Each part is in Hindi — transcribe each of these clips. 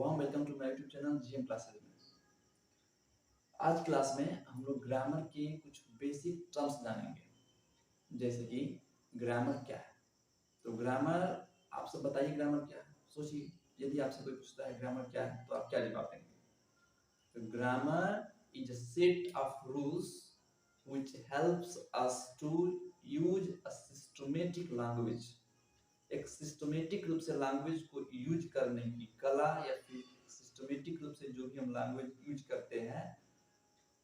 Warm welcome to my YouTube channel GM classes में। आज क्लास में हम लोग ग्रामर के कुछ बेसिक टर्म्स जानेंगे, जैसे कि ग्रामर क्या है। तो ग्रामर, आप सब बताइए ग्रामर क्या है। सोचिए, यदि आपसे कोई पूछता है ग्रामर क्या है तो आप क्या जवाब देंगे। तो grammar is a set of rules which helps us to use a systematic language. एक सिस्टमेटिक रूप से लैंग्वेज को यूज करने की कला, या फिर सिस्टमेटिक रूप से जो भी हम लैंग्वेज यूज करते हैं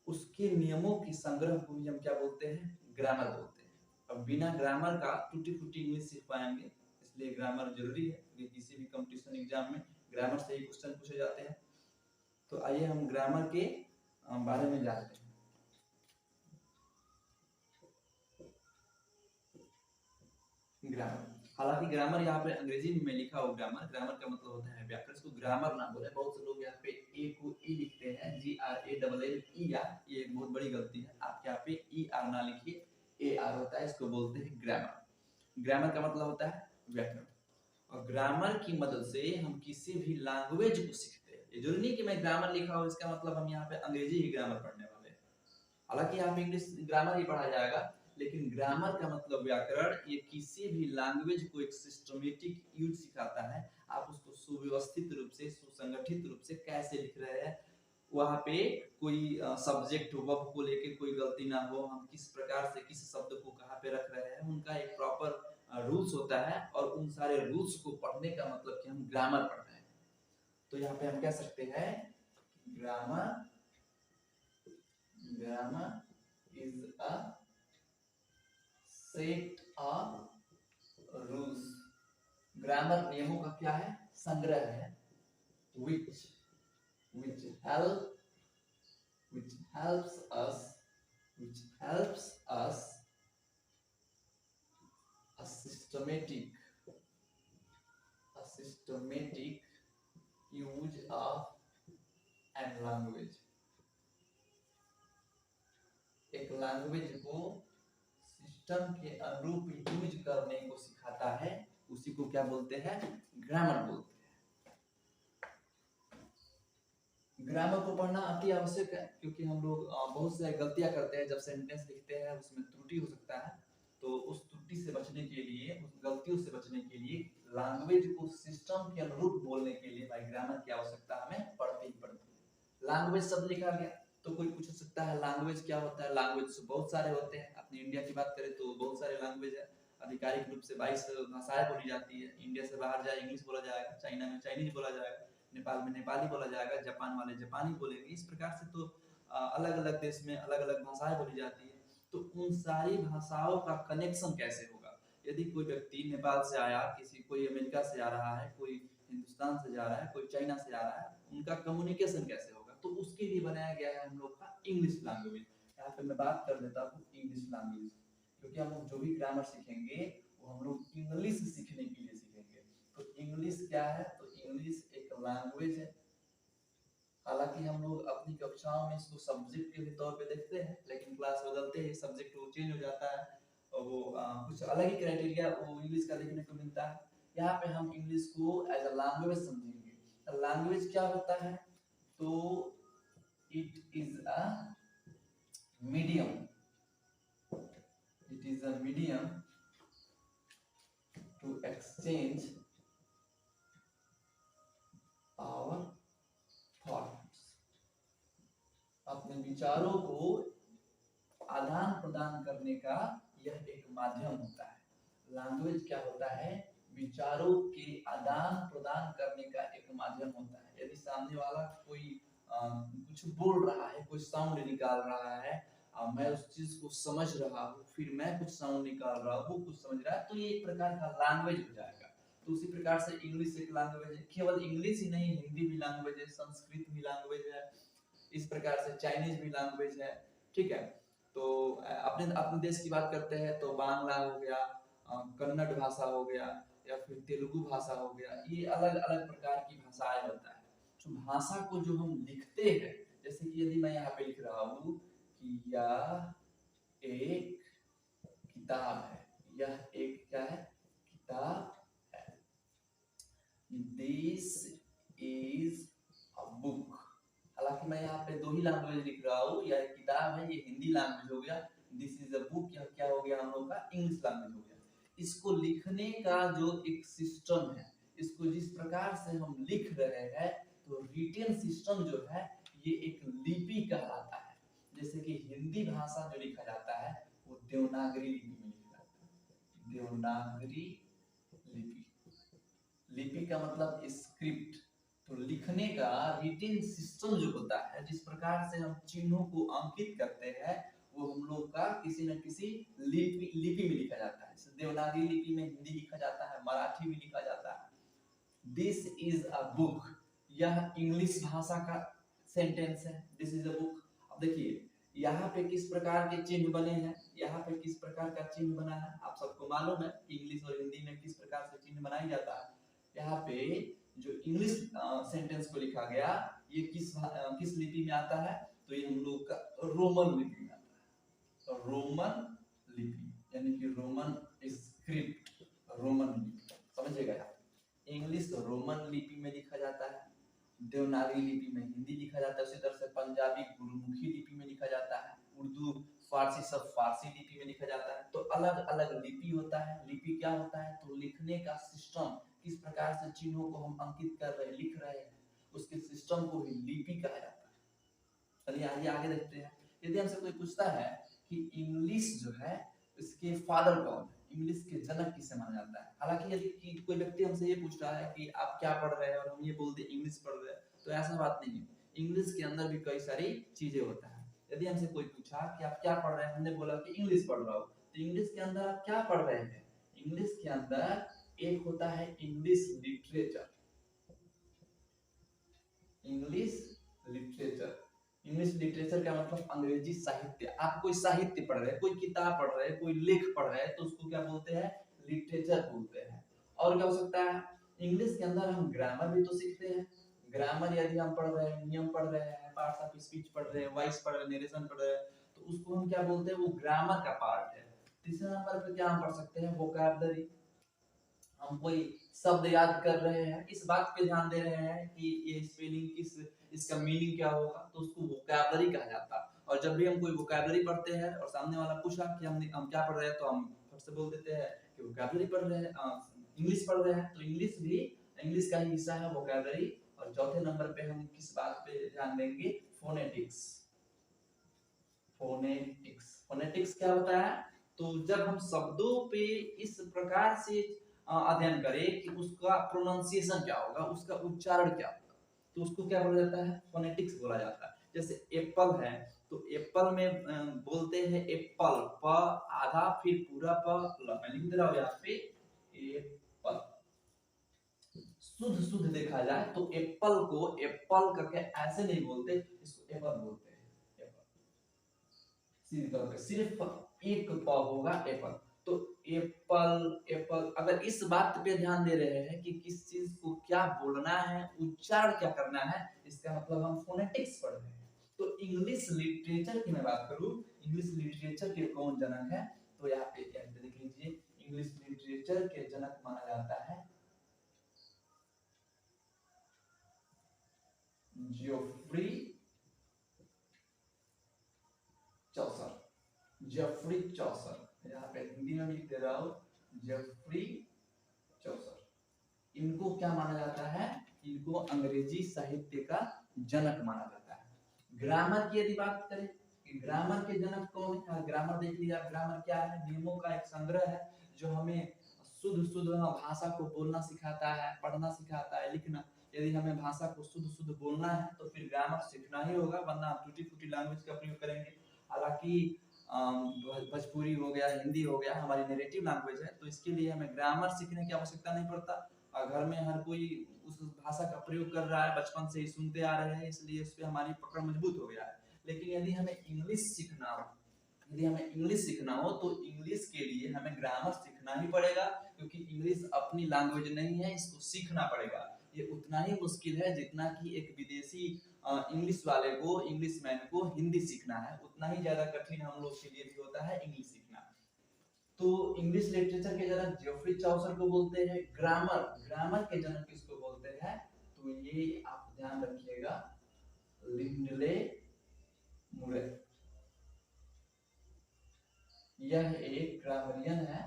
उसके नियमों की संग्रह को ही हम क्या बोलते हैं, ग्रामर बोलते हैं। अब बिना ग्रामर का टूटी फूटी इंग्लिश सीख पाएंगे, इसलिए ग्रामर जरूरी है क्योंकि किसी भी कंपटीशन एग्जाम में ग्रामर से ही क्वेश्चन पूछे जाते हैं। तो आइए हम ग्रामर के बारे में जानते हैं। ग्रामर, हालांकि ग्रामर यहाँ पे अंग्रेजी में लिखा हो ग्रामर, ग्रामर का मतलब होता है व्याकरण। इसको ग्रामर ना बोले, बहुत से लोग यहाँ पे ए को ई लिखते हैं, GRAMMER। ये एक बहुत बड़ी गलती है। आप यहाँ पे ER ना लिखिए, AR होता है, इसको बोलते हैं ग्रामर। ग्रामर का मतलब होता है व्याकरण, और ग्रामर की मदद से हम किसी भी लैंग्वेज को सीखते हैं। ये जरूरी नहीं कि मैं ग्रामर लिखा हूँ इसका मतलब हम यहाँ पे अंग्रेजी ही ग्रामर पढ़ने वाले हैं। हालांकि यहाँ पे इंग्लिश ग्रामर ही पढ़ा जाएगा, लेकिन ग्रामर का मतलब व्याकरण। ये किसी भी लैंग्वेज को एक सिस्टमेटिक यूज सिखाता है। आप उसको सुव्यवस्थित रूप से, सुसंगठित रूप से कैसे लिख रहे हैं, वहां पे कोई सब्जेक्ट वर्ब को लेके कोई गलती ना हो, हम किस प्रकार से किस शब्द को कहाँ पे रख रहे हैं, उनका एक प्रॉपर रूल्स होता है। और उन सारे रूल्स को पढ़ने का मतलब कि हम ग्रामर पढ़ रहे हैं। तो यहाँ पे हम कह सकते हैं grammar is a set of rules। Grammar नियमों का क्या है, संग्रह है। which helps us a systematic use of an language। एक लैंग्वेज को सिस्टम के अनुरूप यूज करने को सिखाता है, उसी को क्या बोलते हैं, ग्रामर बोलते हैं। ग्रामर को पढ़ना अति आवश्यक है, क्योंकि हम लोग बहुत सारी गलतियां करते हैं। जब सेंटेंस लिखते हैं उसमें त्रुटि हो सकता है, तो उस त्रुटि से बचने के लिए, उस गलतियों से बचने के लिए लैंग्वेज को सिस्टम के अनुरूप बोलने के लिए भाई ग्रामर की आवश्यकता हमें पड़ती ही पड़ती है। लैंग्वेज शब्द लिखा गया तो कोई पूछ सकता है लैंग्वेज क्या होता है। लैंग्वेज बहुत सारे होते हैं। अपनी इंडिया की बात करें तो बहुत सारे लैंग्वेज है। आधिकारिक रूप से 22 भाषाएं बोली जाती है। इंडिया से बाहर जाए इंग्लिश बोला जाएगा, चाइना में चाइनीज बोला जाएगा, नेपाल में नेपाली बोला जाएगा, जापान वाले जापानी बोलेंगे। इस प्रकार से तो अलग अलग देश में अलग अलग भाषाएं बोली जाती है। तो उन सारी भाषाओं का कनेक्शन कैसे होगा। यदि कोई व्यक्ति नेपाल से आया, किसी कोई अमेरिका से आ रहा है, कोई हिंदुस्तान से जा रहा है, कोई चाइना से आ रहा है, उनका कम्युनिकेशन कैसे होगा, तो उसके लिए बनाया गया है हम लोग का इंग्लिश लैंग्वेज। यहाँ पे मैं बात कर देता हूँ इंग्लिश लैंग्वेज, क्योंकि हम लोग जो भी ग्रामर सीखेंगे वो हम लोग इंग्लिश सीखने के लिए सीखेंगे। तो इंग्लिश क्या है, तो इंग्लिश एक लैंग्वेज है। हालांकि हम लोग अपनी कक्षाओं में इसको सब्जेक्ट के तौर पे देखते हैं, लेकिन क्लास बदलते ही सब्जेक्ट वो चेंज हो जाता है और वो कुछ अलग ही क्राइटेरिया वो इंग्लिश का देखने को मिलता है। यहाँ पे हम इंग्लिश को एज अ लैंग्वेज समझेंगे। लैंग्वेज क्या होता है, तो it is a medium to exchange our thoughts. अपने विचारों को आदान प्रदान करने का यह एक माध्यम होता है। लैंग्वेज क्या होता है, विचारों के आदान प्रदान करने का एक माध्यम होता है। यदि सामने वाला कोई कुछ बोल रहा है, कोई साउंड निकाल रहा है, मैं उस चीज को समझ रहा हूँ, फिर मैं कुछ साउंड निकाल रहा हूँ, कुछ समझ रहा है, तो ये एक प्रकार का लैंग्वेज हो जाएगा। तो उसी प्रकार से इंग्लिश एक लैंग्वेज है। केवल इंग्लिश ही नहीं, हिंदी भी लैंग्वेज है, संस्कृत भी लैंग्वेज है, इस प्रकार से चाइनीज भी लैंग्वेज है। ठीक है, तो अपने अपने देश की बात करते हैं तो बांग्ला हो गया, कन्नड़ भाषा हो गया, या फिर तेलुगु भाषा हो गया। ये अलग अलग प्रकार की भाषाएं होता है। तो भाषा को जो हम लिखते हैं, जैसे कि यदि मैं यहाँ पे लिख रहा हूँ कि यह एक किताब है, यह एक क्या है, किताब है। दिस इज भी लैंग्वेज लिख रहा हूँ, या एक किताब है, ये हिंदी लैंग्वेज हो गया, दिस इज अ बुक, या क्या हो गया हम लोग का इंग्लिश लैंग्वेज हो गया। इसको लिखने का जो एक सिस्टम है, इसको जिस प्रकार से हम लिख रहे हैं, तो रिटेन सिस्टम जो है ये एक लिपि कहलाता है। जैसे कि हिंदी भाषा जो लिखा जाता है वो देवनागरी लिपि में लिखा जाता है। देवनागरी लिपि, लिपि का मतलब स्क्रिप्ट। तो लिखने का रिटेन सिस्टम जो होता है, जिस प्रकार से हम चिन्हों को अंकित करते हैं, वो हम लोग का किसी न किसी लिपि में लिखा जाता है। देवनागरी लिपि में हिंदी लिखा जाता है, मराठी में लिखा जाता है। दिस इज अ बुक, यह इंग्लिश भाषा का सेंटेंस है, दिस इज अ बुक। अब देखिए यहाँ पे किस प्रकार के चिन्ह बने हैं, यहाँ पे किस प्रकार का चिन्ह बना है, आप सबको मालूम है कि इंग्लिश और हिंदी में किस प्रकार से चिन्ह बनाया जाता है। यहाँ पे जो इंग्लिश सेंटेंस को लिखा गया, ये किस लिपि में आता है, तो ये हम लोग का रोमन लिपि में आता है। तो रोमन लिपि यानी कि रोमन स्क्रिप्ट, रोमन लिपि, समझिएगा यार। इंग्लिश रोमन लिपि में लिखा जाता है, देवनागरी लिपि में हिंदी लिखा जाता है, उसी तरह से पंजाबी गुरुमुखी लिपि में लिखा जाता है, उर्दू फारसी सब फारसी लिपि में लिखा जाता है। तो अलग अलग लिपि होता है। लिपि क्या होता है, तो लिखने का सिस्टम, किस प्रकार से चिन्हों को हम अंकित कर रहे हैं, लिख रहे हैं, उसके सिस्टम को ही लिपि कहा जाता है। चलिए आगे आगे देखते हैं। यदि हमसे कोई पूछता है कि इंग्लिश जो है इसके फादर कौन है, इंग्लिश के जनक किसे माना जाता है, हालांकि यदि कोई व्यक्ति हमसे ये पूछ रहा है कि आप क्या पढ़ रहे हैं और हम ये बोलते हैं इंग्लिश पढ़ रहे हैं, तो ऐसा बात नहीं है। इंग्लिश के अंदर भी कई सारी चीजें होता है। यदि हमसे कोई पूछा कि आप क्या पढ़ रहे हैं, हमने बोला कि इंग्लिश पढ़ रहा हूँ, तो इंग्लिश के अंदर आप क्या पढ़ रहे हैं, इंग्लिश के अंदर एक होता है English literature. English literature, English literature का मतलब अंग्रेजी साहित्य। आप कोई साहित्य पढ़ रहे हैं, कोई किताब पढ़ रहे हैं, कोई लेख पढ़ रहे हैं, तो उसको क्या बोलते हैं, लिटरेचर बोलते हैं। और क्या हो सकता है, इंग्लिश के अंदर हम ग्रामर भी तो सीखते हैं। ग्रामर यदि हम पढ़ रहे हैं, नियम पढ़ रहे हैं, पार्ट्स ऑफ स्पीच पढ़ रहे हैं, वॉइस पढ़ रहे हैं, नरेशन पढ़ रहे हैं, तो उसको हम क्या बोलते हैं, वो ग्रामर का पार्ट है। तीसरे नंबर पे क्या हम पढ़ सकते हैं, वोकैबुलरी। हम कोई शब्द याद कर रहे हैं, इस बात पे ध्यान दे रहे हैं कि ये स्पेलिंग किस, इसका मीनिंग क्या होगा, तो उसको वोकैबुलरी कहा जाता है। और जब भी हम कोई वोकैबुलरी पढ़ते हैं और सामने वाला पूछा कि हम क्या पढ़ रहे हैं, तो हम फट से बोल देते हैं कि वोकैबुलरी पढ़ रहे हैं, इंग्लिश पढ़ रहे हैं। तो इंग्लिश भी इंग्लिश का ही हिस्सा है वोकैबुलरी। और चौथे नंबर पे हम किस बात पे ध्यान देंगे, फोनेटिक्स। फोनेटिक्स, फोनेटिक्स क्या होता है, तो जब हम शब्दों पे इस प्रकार से अध्ययन करें कि उसका प्रोनाउंसिएशन क्या होगा, उसका उच्चारण क्या होगा, तो उसको क्या बोला जाता है, फोनेटिक्स बोला जाता है। जैसे एप्पल है, तो एप्पल में बोलते हैं एप्पल, प आधा फिर पूरा प ल। मैं लिख दे रहा हूं यहाँ पे एप्पल। शुद्ध शुद्ध देखा जाए तो एप्पल को एप्पल करके ऐसे नहीं बोलते, इसको एप्पल बोलते हैं। एप्पल सीधी तौर पे सिर्फ एक प होगा, एप्पल। तो एप्पल एप्पल, अगर इस बात पे ध्यान दे रहे हैं कि किस चीज को क्या बोलना है, उच्चारण क्या करना है, इसका मतलब हम फोनेटिक्स पढ़ रहे हैं। तो इंग्लिश लिटरेचर की मैं बात करूं, इंग्लिश लिटरेचर के कौन जनक है, तो यहाँ पे देख लीजिए, इंग्लिश लिटरेचर के जनक माना जाता है जियोफ्री चौसर। जेफरी चौसर, यहाँ पे हिंदी में भी लिख दे रहा हूं, जेफरी चौसर। इनको क्या माना जाता है, इनको अंग्रेजी साहित्य का जनक माना जाता है। ग्रामर की यदि बात करें कि ग्रामर के जनक कौन है, ग्रामर देख लिया। ग्रामर क्या है, नियमों का एक संग्रह है जो हमें शुद्ध शुद्ध भाषा को बोलना सिखाता है, पढ़ना सिखाता है, लिखना। यदि हमें भाषा को शुद्ध शुद्ध बोलना है तो फिर ग्रामर सीखना ही होगा, वरना आप टूटी फूटी लैंग्वेज का प्रयोग करेंगे। हालांकि भोजपुरी हो गया, हिंदी हो गया, हमारी नेटिव लैंग्वेज है, तो इसके लिए हमें ग्रामर सीखने की आवश्यकता नहीं पड़ता। और घर में हर कोई उस भाषा का प्रयोग कर रहा है, बचपन से ही सुनते आ रहे हैं, इसलिए उस पर हमारी पकड़ मजबूत हो गया है। लेकिन यदि हमें इंग्लिश सीखना हो, यदि हमें इंग्लिश सीखना हो तो इंग्लिश के लिए हमें ग्रामर सीखना ही पड़ेगा, क्योंकि इंग्लिश अपनी लैंग्वेज नहीं है, इसको सीखना पड़ेगा। ये उतना ही मुश्किल है जितना कि एक विदेशी इंग्लिश वाले को, इंग्लिश मैन को हिंदी सीखना है, उतना ही ज्यादा कठिन हम लोग के लिए भी होता है इंग्लिश सीखना। तो इंग्लिश लिटरेचर के जनक जेफरी चौसर को बोलते हैं। ग्रामर, ग्रामर के जनक किसको बोलते हैं, तो ये आप ध्यान रखिएगा, लिंडले मुरे। यह एक ग्रामरियन है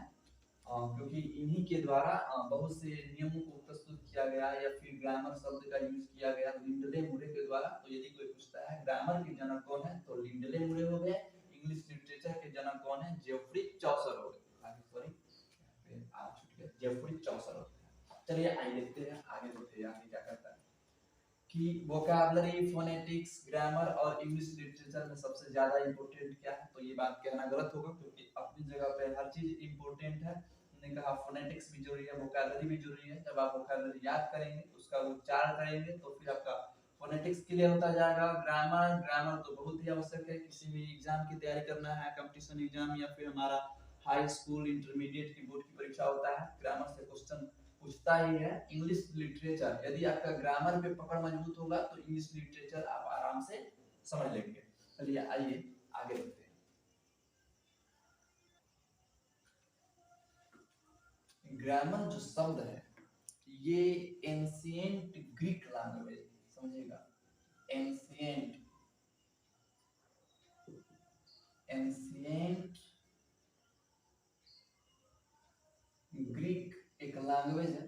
क्योंकि इन्हीं के द्वारा बहुत से नियमों को प्रस्तुत किया गया या फिर ग्रामर शब्द का यूज किया गया लिंडले मुरे के द्वारा। तो यदि कोई पूछता है ग्रामर के जनक कौन है तो लिंडले मुरे हो गए। इंग्लिश लिटरेचर के जनक कौन है जेफरी चौसर हो गए। सॉरी आप छूट गए, जेफरी चौसर हो गए। चलिए आइए देखते हैं आगे देखते हैं आगे क्या करता है कि वोकैबुलरी फोनेटिक्स ग्रामर और इंग्लिश लिटरेचर में सबसे ज्यादा इंपॉर्टेंट क्या है। तो ये बात कहना गलत होगा क्योंकि अपनी जगह पे हर चीज इंपॉर्टेंट है। हमने कहा फोनेटिक्स भी जरूरी है, वोकैबुलरी भी जरूरी है। जब आप वोकैबुलरी याद करेंगे उसका उच्चारण करेंगे तो फिर आपका फोनेटिक्स क्लियर होता जाएगा। ग्रामर ग्रामर तो बहुत ही आवश्यक है। किसी भी एग्जाम की तैयारी करना है, कंपटीशन एग्जाम या फिर हमारा हाई स्कूल इंटरमीडिएट की बोर्ड की परीक्षा होता है, ग्रामर से क्वेश्चन पूछता ही है। इंग्लिश लिटरेचर यदि आपका ग्रामर पे पकड़ मजबूत होगा तो इंग्लिश लिटरेचर आप आराम से समझ लेंगे। चलिए आइए आगे बढ़ते हैं। ग्रामर जो शब्द है ये एंशिएंट ग्रीक लैंग्वेज, समझिएगा एंशिएंट एंशिएंट ग्रीक एक लैंग्वेज है।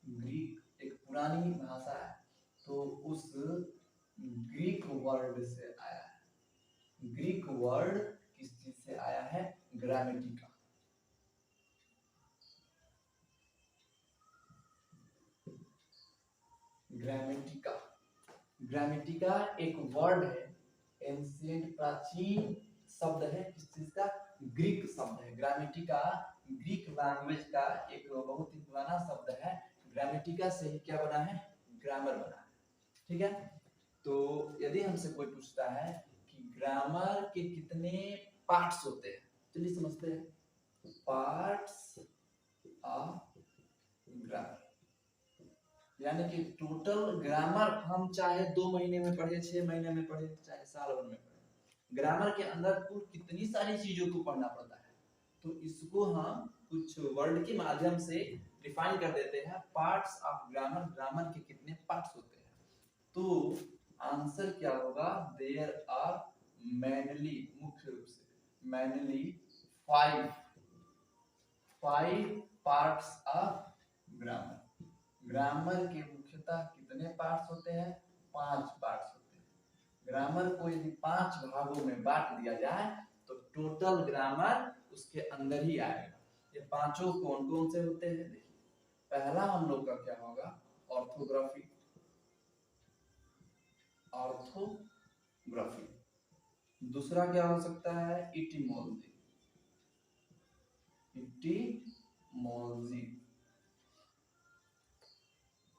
ग्रीक एक पुरानी भाषा है तो उस ग्रीक वर्ड से आया है। ग्रीक वर्ड किस चीज से आया है? ग्रामेटिका। ग्रामेटिका ग्रामेटिका एक वर्ड है, एंशिएंट प्राचीन शब्द है। किस चीज का? ग्रीक शब्द है। ग्रामेटिका ग्रीक लैंग्वेज का एक बहुत ही पुराना शब्द है। ग्रामेटिका से ही क्या बना है? ग्रामर बना है। ठीक है, तो यदि हमसे कोई पूछता है कि ग्रामर के कितने पार्ट्स होते हैं, चलिए समझते हैं। पार्ट्स ऑफ ग्रामर यानी कि टोटल ग्रामर हम चाहे 2 महीने में पढ़े, 6 महीने में पढ़े, चाहे साल भर में पढ़े, ग्रामर के अंदर कुल कितनी सारी चीजों को पढ़ना पड़ता है। तो इसको हम कुछ वर्ड के माध्यम से डिफाइन कर देते हैं। पार्ट्स ऑफ ग्रामर, ग्रामर के कितने पार्ट्स होते हैं। तो आंसर क्या होगा? देयर आर मेनली, मुख्य रूप से mainly 5 parts of grammar. Grammar के मुख्यतः कितने पार्ट्स होते हैं? 5 पार्ट्स होते हैं। ग्रामर को यदि 5 भागों में बांट दिया जाए तो टोटल ग्रामर उसके अंदर ही आएगा। ये पांचों कौन कौन से होते हैं? देखिए, पहला हम लोग का क्या होगा? ऑर्थोग्राफी। ऑर्थोग्राफी। दूसरा क्या हो सकता है? इटिमोलॉजी। इटिमोलॉजी।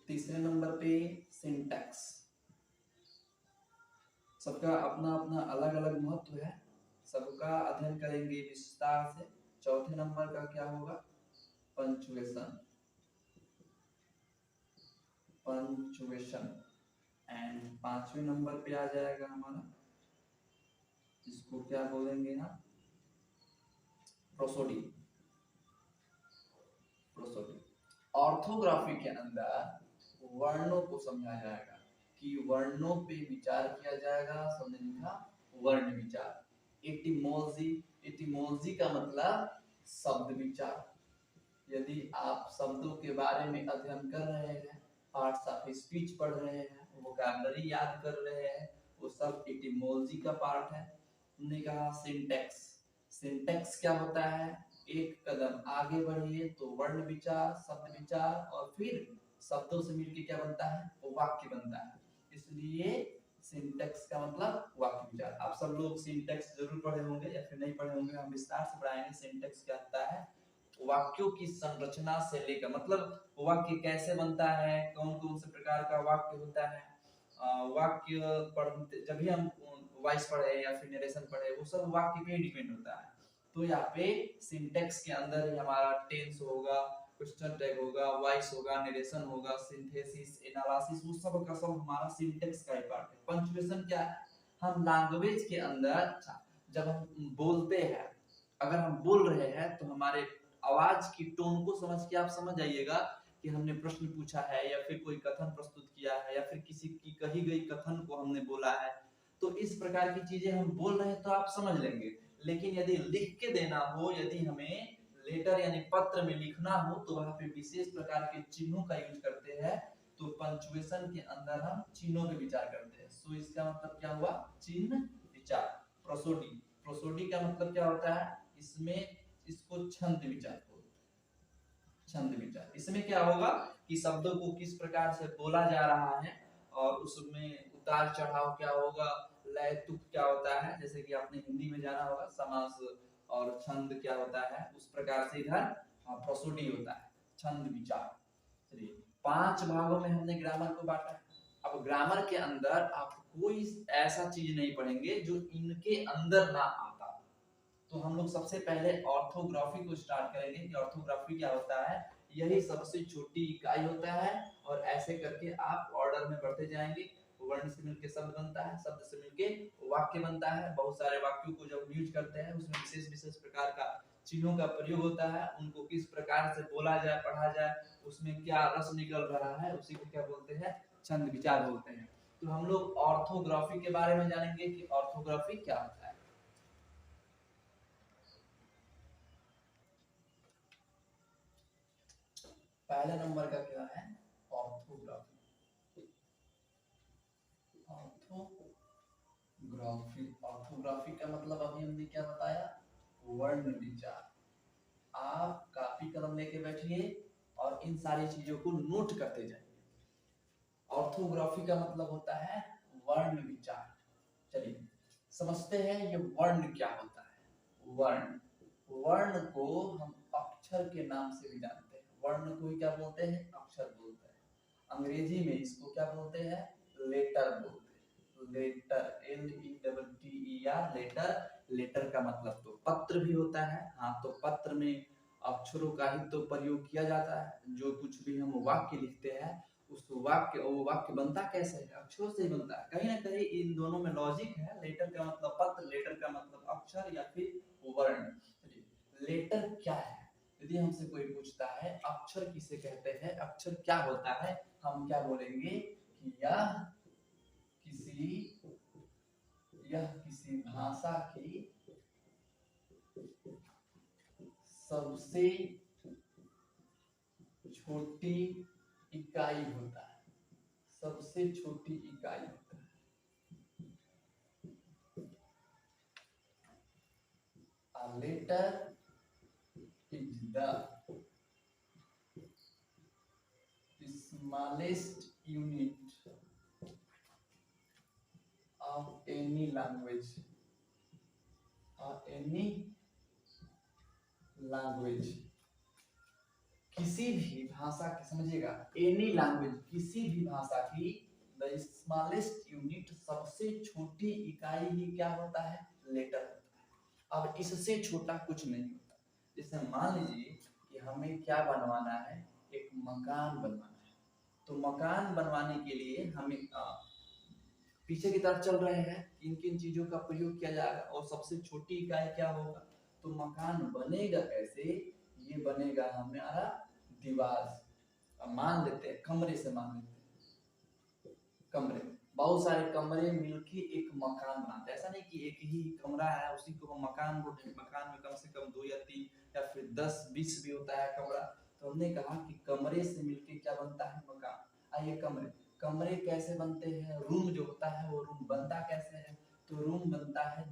तीसरे नंबर पे सिंटैक्स। सबका अपना अपना अलग अलग महत्व है, सबका अध्ययन करेंगे विस्तार से। चौथे नंबर का क्या होगा? पंचुएशन। पंचुएशन एंड पांचवें नंबर पे आ जाएगा हमारा, इसको क्या बोलेंगे ना? प्रोसोडी। प्रोसोडी। ऑर्थोग्राफी के अंदर वर्णों को समझा जाएगा कि वर्णों पे विचार किया जाएगा, समझने का वर्ण विचार। एटिमोलॉजी, एटिमोलॉजी का मतलब शब्द विचार। यदि आप शब्दों के बारे में अध्ययन कर रहे हैं, पार्ट्स ऑफ स्पीच पढ़ रहे हैं, वोकैबुलरी याद कर रहे हैं, वो सब एटिमोलॉजी का पार्ट है। हमने कहा सिंटैक्स। सिंटैक्स क्या होता है? एक कदम आगे बढ़िए तो वर्ण विचार, शब्द विचार और फिर शब्दों से मिलकर क्या बनता है? वो वाक्य बनता है। इसलिए सिंटैक्स का मतलब वाक्य विचार। आप सब लोग सिंटैक्स जरूर पढ़े होंगे या फिर नहीं पढ़े होंगे, हम विस्तार से पढ़ाएंगे। सिंटैक्स क्या होता है? वाक्यों की संरचना से लेकर, मतलब वाक्य कैसे बनता है, कौन कौन से प्रकार का वाक्य होता है। वाक्य पढ़ते जब भी हम वॉइस पढ़े या फिर नरेशन पढ़े, वो सब वाक्य पे डिपेंड होता है। तो यहाँ पे सिंटैक्स के अंदर ही हमारा टेंस होगा, क्वेश्चन टैग होगा, वॉइस होगा, नरेशन होगा, सिंथेसिस, एनालिसिस, वो सब का सब हमारा सिंटैक्स का ही पार्ट है। पंचुएशन क्या है? हम लैंग्वेज के अंदर जब हम बोलते हैं, अगर हम बोल रहे हैं तो हमारे आवाज की टोन को समझ के आप समझ जाइएगा कि हमने प्रश्न पूछा है या फिर कोई कथन प्रस्तुत किया है या फिर किसी की कही गई कथन को हमने बोला है। तो इस प्रकार की चीजें हम बोल रहे हैं तो आप समझ लेंगे। लेकिन यदि लिख के देना हो, यदि हमें लेटर यानी पत्र में लिखना हो, तो वहां पे विशेष प्रकार के चिन्हों का यूज करते हैं। तो पंचुएशन के अंदर हम चिन्हों पे विचार करते हैं। सो इसका मतलब क्या हुआ, चिन्ह विचार। प्रोसोडी, प्रोसोडी का मतलब क्या होता है, इसमें इसको छंद विचार, छंद विचार। इसमें क्या होगा कि शब्दों को किस प्रकार से बोला जा रहा है और उसमें उतार चढ़ाव क्या होगा, लय तुक क्या होता है, जैसे कि आपने हिंदी में जाना होगा समास और छंद क्या होता है, उस प्रकार से इधर प्रोसोडी होता है, छंद विचार। चलिए 5 भागों में हमने ग्रामर को बांटा है। अब ग्रामर के अंदर आप कोई ऐसा चीज नहीं पढ़ेंगे जो इनके अंदर ना आता। तो हम लोग सबसे पहले ऑर्थोग्राफी को स्टार्ट करेंगे कि ऑर्थोग्राफी क्या होता है। यही सबसे छोटी इकाई होता है और ऐसे करके आप ऑर्डर में बढ़ते जाएंगे। वर्ण से मिलकर शब्द बनता है, शब्द से मिलकर वाक्य बनता है। बहुत सारे वाक्यों को जब यूज करते हैं उसमें विशेष विशेष प्रकार का चिन्हों का प्रयोग होता है। उनको किस प्रकार से बोला जाए, पढ़ा जाए, उसमें क्या रस निकल रहा है, उसी को क्या बोलते हैं, छंद विचार बोलते हैं। तो हम लोग ऑर्थोग्राफी के बारे में जानेंगे कि ऑर्थोग्राफी क्या होता है। पहले नंबर का क्या है, ऑर्थोग्राफी। ऑर्थोग्राफी, ऑर्थोग्राफी का मतलब अभी हमने क्या बताया, वर्ण विचार। आप कॉपी कलम लेके बैठिए और इन सारी चीजों को नोट करते जाइए। ऑर्थोग्राफी का मतलब होता है वर्ण विचार। चलिए समझते हैं ये वर्ण क्या होता है। वर्ण, वर्ण को हम अक्षर के नाम से भी जानते हैं। वर्ण को क्या बोलते हैं, अक्षर बोलते हैं। अंग्रेजी में इसको क्या बोलते हैं, लेटर बोलते हैं। Letter, LETTER, letter. लेटर का मतलब तो पत्र भी होता है। हाँ, तो पत्र में अक्षरों का ही तो प्रयोग किया जाता है। जो कुछ भी हम वाक्य लिखते हैं उस वाक्य, वो वाक्य बनता कैसे है, अक्षरों से ही बनता है। कहीं ना कहीं इन दोनों में लॉजिक है। लेटर का मतलब पत्र, लेटर का मतलब अक्षर या फिर वर्ण। लेटर क्या है, यदि हमसे कोई पूछता है अक्षर किसे कहते हैं, अक्षर क्या होता है, हम क्या बोलेंगे कि यह किसी भाषा की सबसे छोटी इकाई होता है, सबसे छोटी इकाई होता है। A letter is the smallest unit of any language, किसी भी भाषा की, समझिएगा, एनी लैंग्वेज, किसी भी भाषा की द स्मॉलेस्ट यूनिट, सबसे छोटी इकाई ही क्या होता है, लेटर होता है। अब इससे छोटा कुछ नहीं होता। जैसे मान लीजिए कि हमें क्या बनवाना है, एक मकान बनवाना है। तो मकान बनवाने के लिए हमें पीछे की तरफ चल रहे हैं, किन किन चीजों का प्रयोग किया जाएगा और सबसे छोटी इकाई क्या होगा। तो मकान बनेगा कैसे, ये बनेगा हमारा दीवार से। अब मान लेते हैं कमरे से, मान लेते हैं कमरे, बहुत सारे कमरे मिलके एक मकान बनाते हैं। ऐसा नहीं कि एक ही कमरा है उसी को हम मकान बोलते हैं। मकान में कम से कम 2 या 3 या फिर 10-20 भी होता है कमरा। तो हमने कहा कि कमरे से मिलके क्या बनता है, मकान। आइए कमरे, कमरे कैसे बनते हैं, रूम जो होता है वो रूम बनता कैसे है, तो रूम बनता है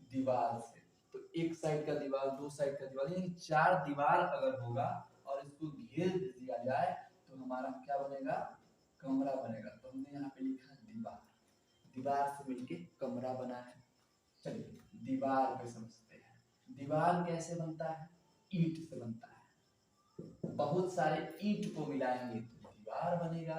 दीवार से। तो एक साइड का दीवार, 2 साइड का दीवार, यानी 4 दीवार अगर होगा और इसको घेर दिया जाए तो हमारा क्या बनेगा, कमरा बनेगा। तो हमने यहाँ पे लिखा दीवार, दीवार से मिलके कमरा बना है। चलिए दीवार पे समझते हैं, दीवार कैसे बनता है, ईंट से बनता है। बहुत सारे ईंट को मिलाएंगे तो दीवार बनेगा,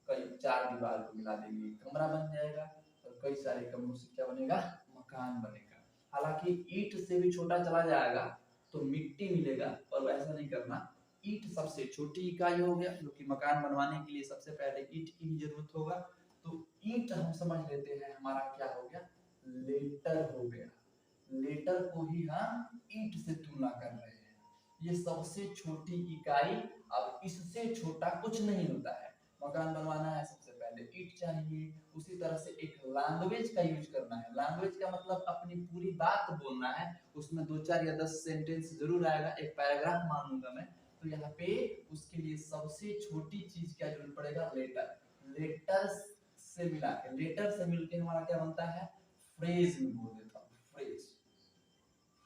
कई 4 दीवार को मिला देंगे कमरा बन जाएगा, और कई सारे कमरों से क्या बनेगा, मकान बनेगा। हालांकि ईंट से भी छोटा चला जाएगा तो मिट्टी मिलेगा, और वैसा नहीं करना। ईंट सबसे छोटी इकाई हो गया, क्योंकि मकान बनवाने के लिए सबसे पहले ईंट की ही जरूरत होगा। तो ईंट हम समझ लेते हैं हमारा क्या हो गया, लेटर हो गया। लेटर को ही हम ईंट से तुलना कर रहे हैं। ये सबसे छोटी इकाई, अब इससे छोटा कुछ नहीं होता है। मकान बनवाना है, सबसे पहले इट चाहिए। उसी तरह से एक लैंग्वेज का यूज करना है। लैंग्वेज का मतलब अपनी पूरी बात बोलना है, उसमें 2 4 या 10 सेंटेंस जरूर आएगा, एक पैराग्राफ मानूंगा मैं। तो यहाँ पे उसके लिए सबसे छोटी चीज क्या जरूरत पड़ेगा, लेटर। लेटर से मिला के, लेटर से मिलके हमारा क्या बनता है, फ्रेज में बोल देता हूँ, फ्रेज।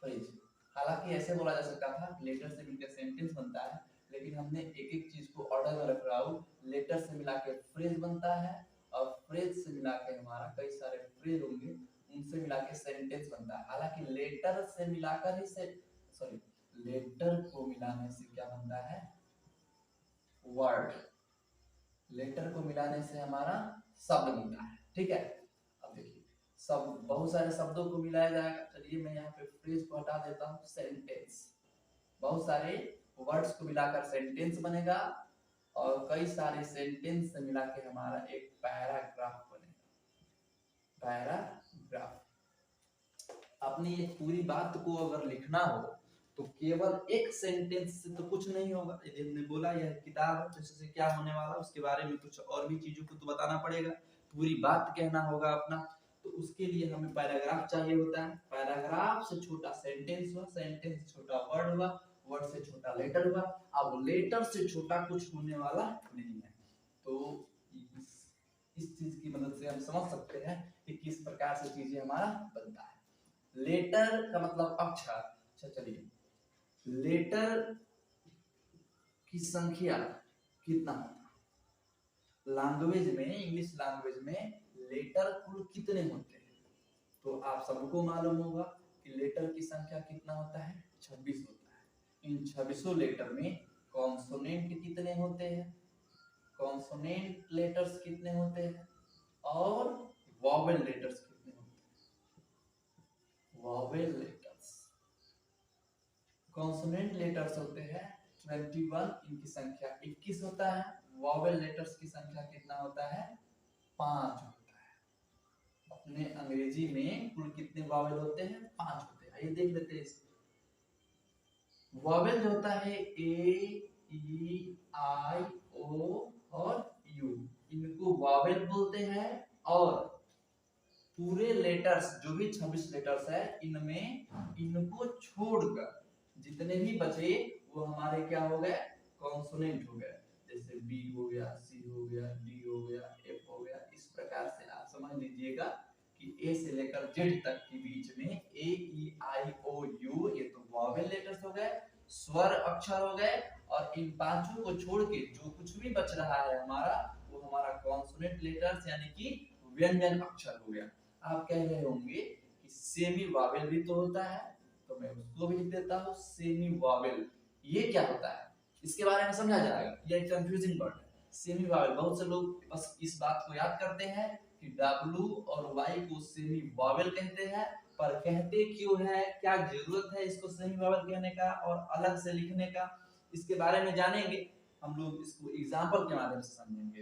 फ्रेज हालांकि ऐसे बोला जा सकता था लेटर से मिलकर सेंटेंस बनता है, लेकिन हमने एक एक चीज को ऑर्डर में रख रहा हूँ। लेटर से मिला के फ्रेज बनता है, और फ्रेज से मिला के हमारा कई सारे फ्रेज होंगे, उनसे मिला के सेंटेंस बनता है। हालांकि लेटर से मिलाकर ही से सॉरी लेटर को मिलाने से क्या बनता है, वर्ड। लेटर को मिलाने से हमारा शब्द बनता है, ठीक है। अब देखिए सब बहुत सारे शब्दों को मिलाया जाएगा। चलिए मैं यहाँ पे फ्रेज को हटा देता हूँ, सेंटेंस। बहुत सारे वर्ड्स को मिलाकर सेंटेंस बनेगा, और कई सारे सेंटेंस से मिला के हमारा एक पैराग्राफ बनेगा, पैराग्राफ। अपनी एक पूरी बात को अगर लिखना हो तो केवल एक सेंटेंस से तो कुछ नहीं होगा। यदि हमने बोला यह किताब है, तो इससे क्या होने वाला, उसके बारे में कुछ और भी चीजों को तो बताना पड़ेगा, पूरी बात कहना होगा अपना। तो उसके लिए हमें पैराग्राफ चाहिए होता है। पैराग्राफ से छोटा सेंटेंस हुआ, सेंटेंस से छोटा वर्ड हुआ, वर्ड से छोटा लेटर हुआ। अब लेटर से छोटा कुछ होने वाला नहीं है। तो इस चीज की मदद से हम समझ सकते हैं कि किस प्रकार से चीजें हमारा बनता है। लेटर का मतलब अक्षर। अच्छा चलिए, लेटर की संख्या कितना होता है लैंग्वेज में, इंग्लिश लैंग्वेज में लेटर कुल कितने होते हैं? तो आप सबको मालूम होगा कि लेटर की संख्या कितना होता है, 26 होता है। इन 26 लेटर में कॉन्सोनेंट कितने होते हैं, कॉन्सोनेंट लेटर्स कितने होते हैं, और वॉवेल लेटर्स कितने होते हैं, वॉवेल लेटर्स। कॉन्सोनेंट लेटर्स होते हैं 21, इनकी संख्या 21 होता है। वॉवेल लेटर्स की संख्या कितना होता है, 5 होता है। अपने अंग्रेजी में कुल कितने वॉवेल होते हैं, 5 होते हैं। आइए देख लेते हैं इसको। वॉवेल जो होता है ए, ई, आई, ओ और यू, इनको वॉवेल बोलते हैं। और पूरे लेटर्स जो भी 26 लेटर्स है, इनमें इनको छोड़कर जितने भी बचे वो हमारे क्या हो गए, कॉन्सोनेंट हो गए। जैसे बी हो गया, सी हो गया, डी हो गया, एफ हो गया। इस प्रकार से आप समझ लीजिएगा कि ए से लेकर जेड तक के बीच में ए, ई, आई, ओ, यू, ये तो वॉवेल लेटर्स हो गए, स्वर अक्षर हो गए। और इन पांचों को छोड़ के जो कुछ भी बच रहा है हमारा, वो हमारा कॉन्सोनेंट लेटर्स यानी कि व्यंजन अक्षर हो गया। आप कह रहे होंगे कि सेमी वॉवेल भी तो होता है, तो मैं उसको भी लिख देता हूँ सेमी वॉवेल। ये क्या होता है इसके बारे में समझा जाएगा, ये एक कंफ्यूजिंग वर्ड है सेमी वॉवेल। बहुत से लोग बस इस बात को याद करते हैं कि W और Y को सेमी वॉवेल कहते हैं, पर कहते क्यों है, क्या जरूरत है इसको सेमी वॉवेल कहने का और अलग से लिखने का, इसके बारे में जानेंगे हम लोग, इसको एग्जांपल के माध्यम से समझेंगे।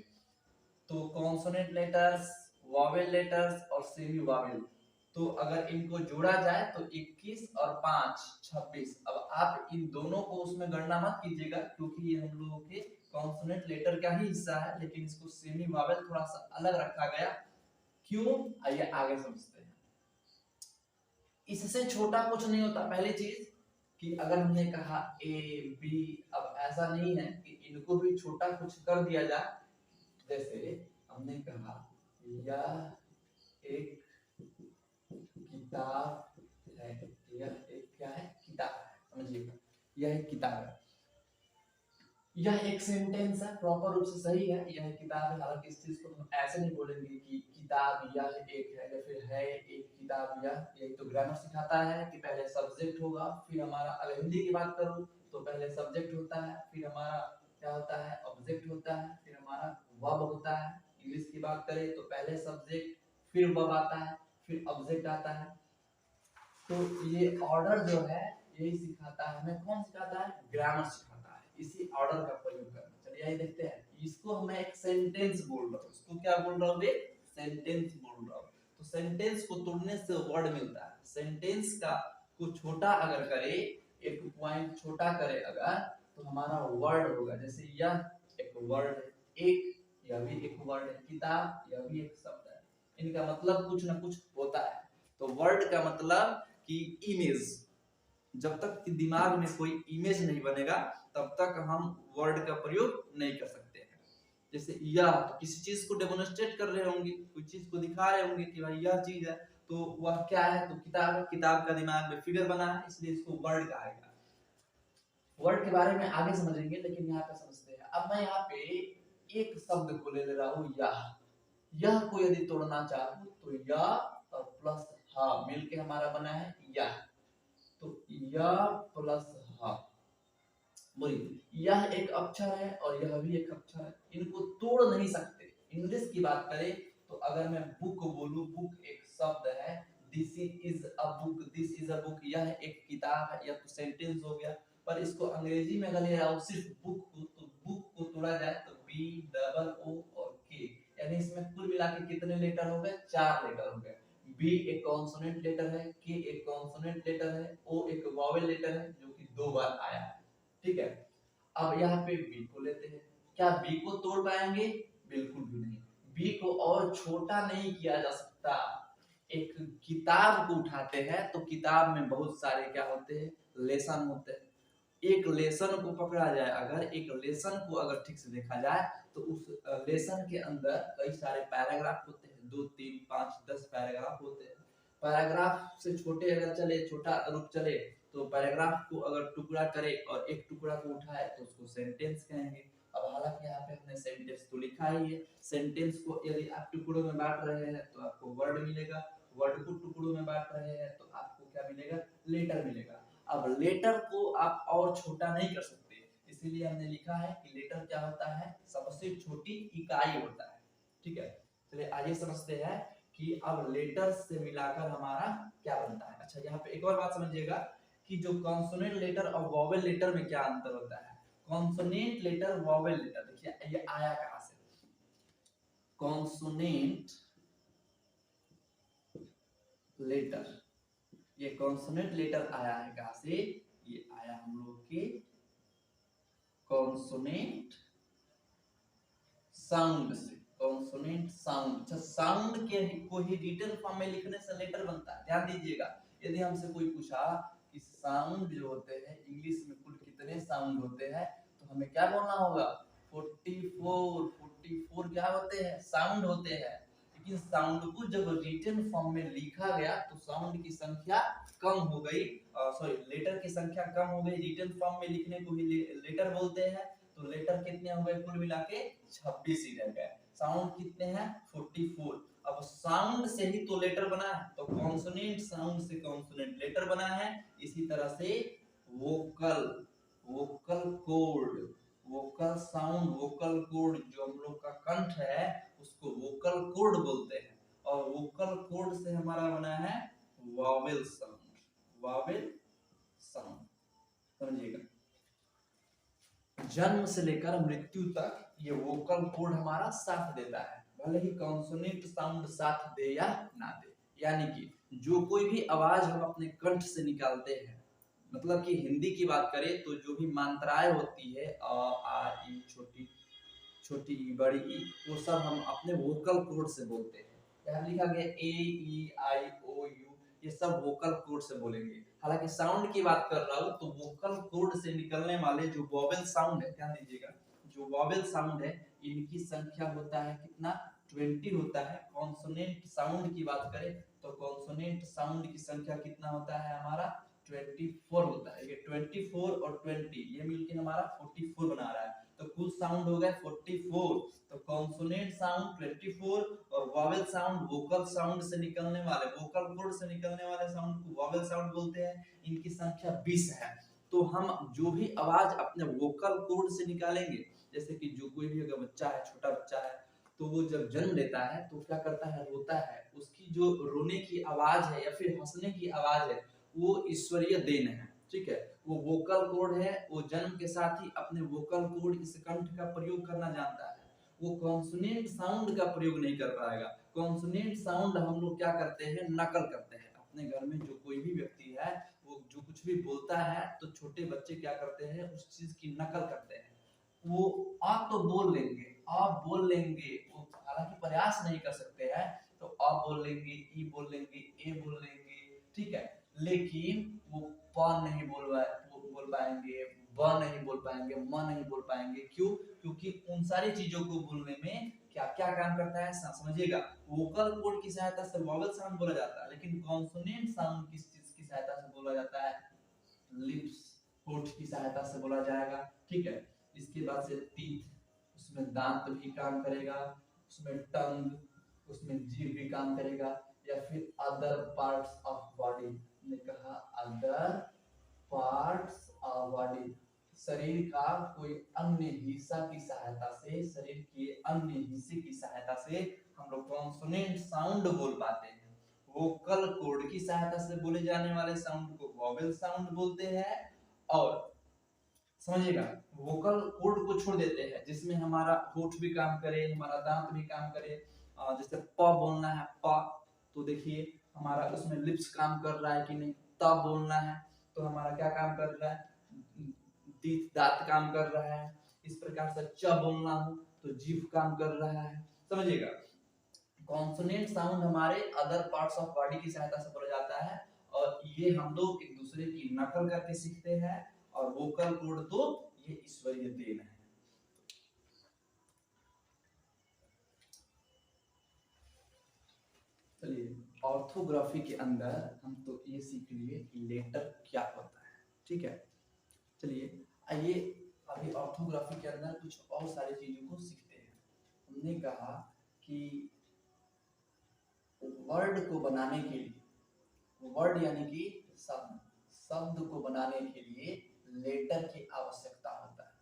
तो कॉन्सोनेंट लेटर्स, वॉवेल लेटर्स और सेमी वॉवेल, तो अगर इनको जोड़ा जाए तो 21 और 5 26। अब आप इन दोनों को उसमें गणना मत कीजिएगा, क्योंकि ये हम लोगों के कॉन्सोनेंट लेटर का ही हिस्सा है, लेकिन इसको सेमी वॉवेल थोड़ा सा अलग रखा गया। क्यों, आइए आगे समझते हैं। इससे छोटा कुछ नहीं होता। पहली चीज कि अगर हमने कहा ए बी, अब ऐसा नहीं है कि इनको भी छोटा कुछ कर दिया जाए। जैसे हमने कहा यह एक किताब है, यह एक क्या है, किताब है, समझिएगा यह एक किताब है। यह एक सेंटेंस है, प्रॉपर रूप से सही है, यह किताब है। हालांकि इस चीज को हम ऐसे नहीं बोलेंगे कि किताब यह एक है, या फिर है एक किताब यह तो ग्रामर सिखाता है कि पहले सब्जेक्ट होगा, फिर हमारा, अगर हिंदी की बात करूं तो पहले सब्जेक्ट होता है, फिर हमारा क्या होता है, ऑब्जेक्ट होता है, फिर हमारा वर्ब होता है। इंग्लिश की बात करें तो पहले सब्जेक्ट, फिर वर्ब आता है, फिर ऑब्जेक्ट आता है। तो ये ऑर्डर जो है यही सिखाता है हमें, कौन सिखाता है, ग्रामर सिखाता है, इसी ऑर्डर का प्रयोग करना। चलिए आइए देखते हैं। इसको मैं एक सेंटेंस बोल रहा हूँ, इसको क्या बोल रहा हूँ, सेंटेंस बोल रहा हूँ। तो सेंटेंस को तोड़ने से वर्ड मिलता है। सेंटेंस का को छोटा अगर करे, एक पॉइंट छोटा करे अगर, तो हमारा वर्ड होगा। जैसे यह एक वर्ड है, एक, यह भी एक वर्ड है, किताब यह भी एक शब्द है, इनका मतलब कुछ ना कुछ होता है। तो वर्ड का मतलब कि इमेज, जब तक कि दिमाग में कोई इमेज नहीं बनेगा तब तक हम वर्ड का प्रयोग नहीं कर सकते हैं। जैसे यह, तो किसी चीज को डेमोन्स्ट्रेट कर रहे होंगे, कोई चीज को दिखा रहे होंगे कि भाई यह चीज है, तो वह क्या है, तो किताब है, किताब का दिमाग में फिगर बना है, इसलिए इसको वर्ड कहा गया। वर्ड के बारे में आगे समझेंगे, लेकिन यहाँ पे समझते हैं। अब मैं यहाँ पे एक शब्द को ले रहा हूँ, यह को यदि तोड़ना चाहूँ तो यह और प्लस हा मिलके हमारा बना है यह, तो यह प्लस हा, बोलिए यह एक अक्षर है और यह भी एक अक्षर है, इनको तोड़ नहीं सकते। इंग्लिश की बात करें तो अगर मैं बुक बोलूं, बुक एक शब्द है, this is a book, this is a book, यह एक किताब है, यह तो सेंटेंस हो गया। पर इसको अंग्रेजी में अगर ले रहा हूं सिर्फ बुक को, तो बुक को तोड़ा जाए तो बी डबल ओ और के, यानी इसमें कुल मिला के कितने लेटर हो गए, 4 लेटर हो गए। बी एक कॉन्सोनेंट लेटर है, के एक कॉन्सोनेंट लेटर है, ओ एक वॉवेल लेटर है जो कि 2 बार आया है, ठीक है। अब यहाँ पे बी को लेते हैं, क्या बी को तोड़ पाएंगे, बिल्कुल भी नहीं। बी को और छोटा नहीं किया जा सकता। एक किताब को उठाते हैं तो किताब में बहुत सारे क्या होते हैं, लेसन होते हैं। एक लेसन को पकड़ा जाए, अगर एक लेसन को अगर ठीक से देखा जाए तो उस लेसन के अंदर कई सारे पैराग्राफ होते हैं, 2 3 5 10 पैराग्राफ होते हैं। पैराग्राफ से छोटे अगर चले, छोटा रूप चले तो पैराग्राफ को अगर टुकड़ा करे और एक टुकड़ा को उठाए तो उसको सेंटेंस कहेंगे। अब हालांकि यहाँ पे हमने सेंटेंस तो लिखा ही है, सेंटेंस को यदि आप टुकड़ों में बांट रहे हैं तो आपको वर्ड मिलेगा, वर्ड को टुकड़ों में बांट रहे हैं तो आपको क्या मिलेगा, लेटर मिलेगा। अब लेटर को आप और छोटा नहीं कर सकते, इसीलिए हमने लिखा है कि लेटर क्या होता है, सबसे छोटी इकाई होता है, ठीक है। चलिए आगे समझते हैं कि अब लेटर से मिलाकर हमारा क्या बनता है। अच्छा यहाँ पे एक और बात समझिएगा कि जो कॉन्सोनेंट लेटर और वॉवेल लेटर में क्या अंतर होता है। कॉन्सोनेंट लेटर, वॉवेल लेटर, देखिए ये आया कहां से, कॉन्सोनेंट लेटर, ये कॉन्सोनेंट लेटर आया है कहां से, ये आया हम लोग के कॉन्सोनेंट साउंड से, कॉन्सोनेंट साउंड। अच्छा साउंड के को ही रिटन फॉर्म में लिखने से लेटर बनता है। ध्यान दीजिएगा, यदि हमसे कोई पूछा कि साउंड जो होते हैं इंग्लिश में कुल कितने साउंड होते हैं, तो हमें क्या बोलना होगा, 44 क्या होते हैं, साउंड होते हैं। लेकिन साउंड को जब रिटन फॉर्म में लिखा गया तो साउंड की संख्या कम हो गई, सॉरी लेटर की संख्या कम हो गई, रिटन फॉर्म में लिखने को ही लेटर बोलते हैं। तो लेटर कितने हो गए, कुल मिला के 26 ही रह गए। साउंड कितने हैं, 44। अब साउंड से ही तो लेटर बना है, तो कॉन्सोनेंट साउंड से कॉन्सोनेंट लेटर बना है। इसी तरह से vocal, vocal cord, vocal sound, vocal cord जो हम लोग का कंठ है उसको वोकल कोड बोलते हैं। और वोकल कोड से हमारा बना है वॉवेल साउंड, वॉवेल साउंड, समझिएगा। जन्म से लेकर मृत्यु तक ये वोकल कोड हमारा साथ देता है, भले ही कॉन्सोनेंट साउंड साथ दे या ना दे। यानी कि जो कोई भी आवाज हम अपने कंठ से निकालते हैं, मतलब कि हिंदी की बात करें तो जो भी मात्राएं होती है अ आ ई, छोटी छोटी बड़ी ई, वो सब हम अपने वोकल कोड से बोलते हैं। यहाँ लिखा गया ए ई आई ओ यू, ये सब वोकल कोड से बोलेंगे। हालांकि साउंड की बात कर रहा हूँ तो वोकल कोड से निकलने वाले जो वॉवेल साउंड है, ध्यान दीजिएगा, जो वॉवेल साउंड है इनकी संख्या होता है कितना, 20 होता है। कॉन्सोनेंट साउंड की बात करें तो कॉन्सोनेंट साउंड की संख्या कितना होता है हमारा, 24 होता है। ये 24 और 20 ये मिलके हमारा 44 बना रहा है, तो कुल साउंड हो गए 44। तो कॉन्सोनेंट साउंड 24 और वॉवेल साउंड, वोकल साउंड से निकलने वाले, वोकल कोड से निकलने वाले साउंड को वॉवेल साउंड बोलते हैं। इनकी संख्या 20 है। तो हम जो भी आवाज अपने वोकल कोड से निकालेंगे, जैसे कि जो कोई भी अगर बच्चा है, छोटा बच्चा है, तो वो जब जन्म लेता है तो क्या करता है, रोता है, उसकी जो रोने की आवाज है या फिर हंसने की आवाज है वो ईश्वरीय देन है, ठीक है। वो वोकल कोड है, वो जन्म के साथ ही अपने वोकल कोड, इस कंठ का प्रयोग करना जानता है। वो कॉन्सोनेंट साउंड का प्रयोग नहीं कर पाएगा। कॉन्सोनेंट साउंड हम लोग क्या करते हैं, नकल करते हैं। अपने घर में जो कोई भी व्यक्ति है वो जो कुछ भी बोलता है तो छोटे बच्चे क्या करते हैं, उस चीज की नकल करते हैं। वो आप तो बोल लेंगे, आप बोल लेंगे, वो हालांकि प्रयास नहीं कर सकते हैं, तो आप बोल लेंगे, ई बोल लेंगे, ए बोल लेंगे, ठीक है, लेकिन वो प नहीं बोल पाएंगे, ब नहीं बोल पाएंगे, म नहीं बोल पाएंगे। क्यों? क्योंकि उन सारी चीजों को बोलने में क्या क्या काम करता है समझिएगा। वोकल कोड की सहायता से वॉवल साउंड बोला जाता है, लेकिन कॉन्सोनेंट साउंड किस चीज की सहायता से बोला जाता है? लिप्स, होठ की सहायता से बोला जाएगा, ठीक है। इसके बाद से टीथ, उसमें दांत भी काम करेगा, उसमें टंग, उसमें जीभ भी काम करेगा, या फिर अदर पार्ट्स ऑफ बॉडी, ने कहा अदर पार्ट्स ऑफ बॉडी, शरीर का कोई अन्य हिस्सा की सहायता से, शरीर के अन्य हिस्से की सहायता से हम लोग कॉन्सोनेंट साउंड बोल पाते हैं। वोकल कोड की सहायता से बोले जाने वाले साउंड को वॉवेल साउंड बोलते हैं। और समझिएगा, वोकल कोड को छोड़ देते हैं जिसमें हमारा होठ भी काम करे, हमारा दांत भी काम करे। जैसे प बोलना है प, तो देखिए हमारा उसमें लिप्स काम कर रहा है कि नहीं। त बोलना है तो हमारा क्या काम कर रहा है? दांत काम कर रहा है। इस प्रकार से च बोलना हो तो जीभ काम कर रहा है। समझिएगा, कॉन्सोनेंट साउंड हमारे अदर पार्ट्स ऑफ बॉडी की सहायता से बोला जाता है, और ये हम लोग एक दूसरे की नकल करके सीखते हैं। और वोकल कोड तो ये ईश्वरीय देन है। चलिए, ऑर्थोग्राफी के अंदर हम तो ये सीख लिए कि लेटर क्या होता है, ठीक है। चलिए आइए अभी ऑर्थोग्राफी के अंदर कुछ और सारी चीजों को सीखते हैं। हमने कहा कि वर्ड को बनाने के लिए, वर्ड यानी कि शब्द, शब्द को बनाने के लिए लेटर की आवश्यकता होता है।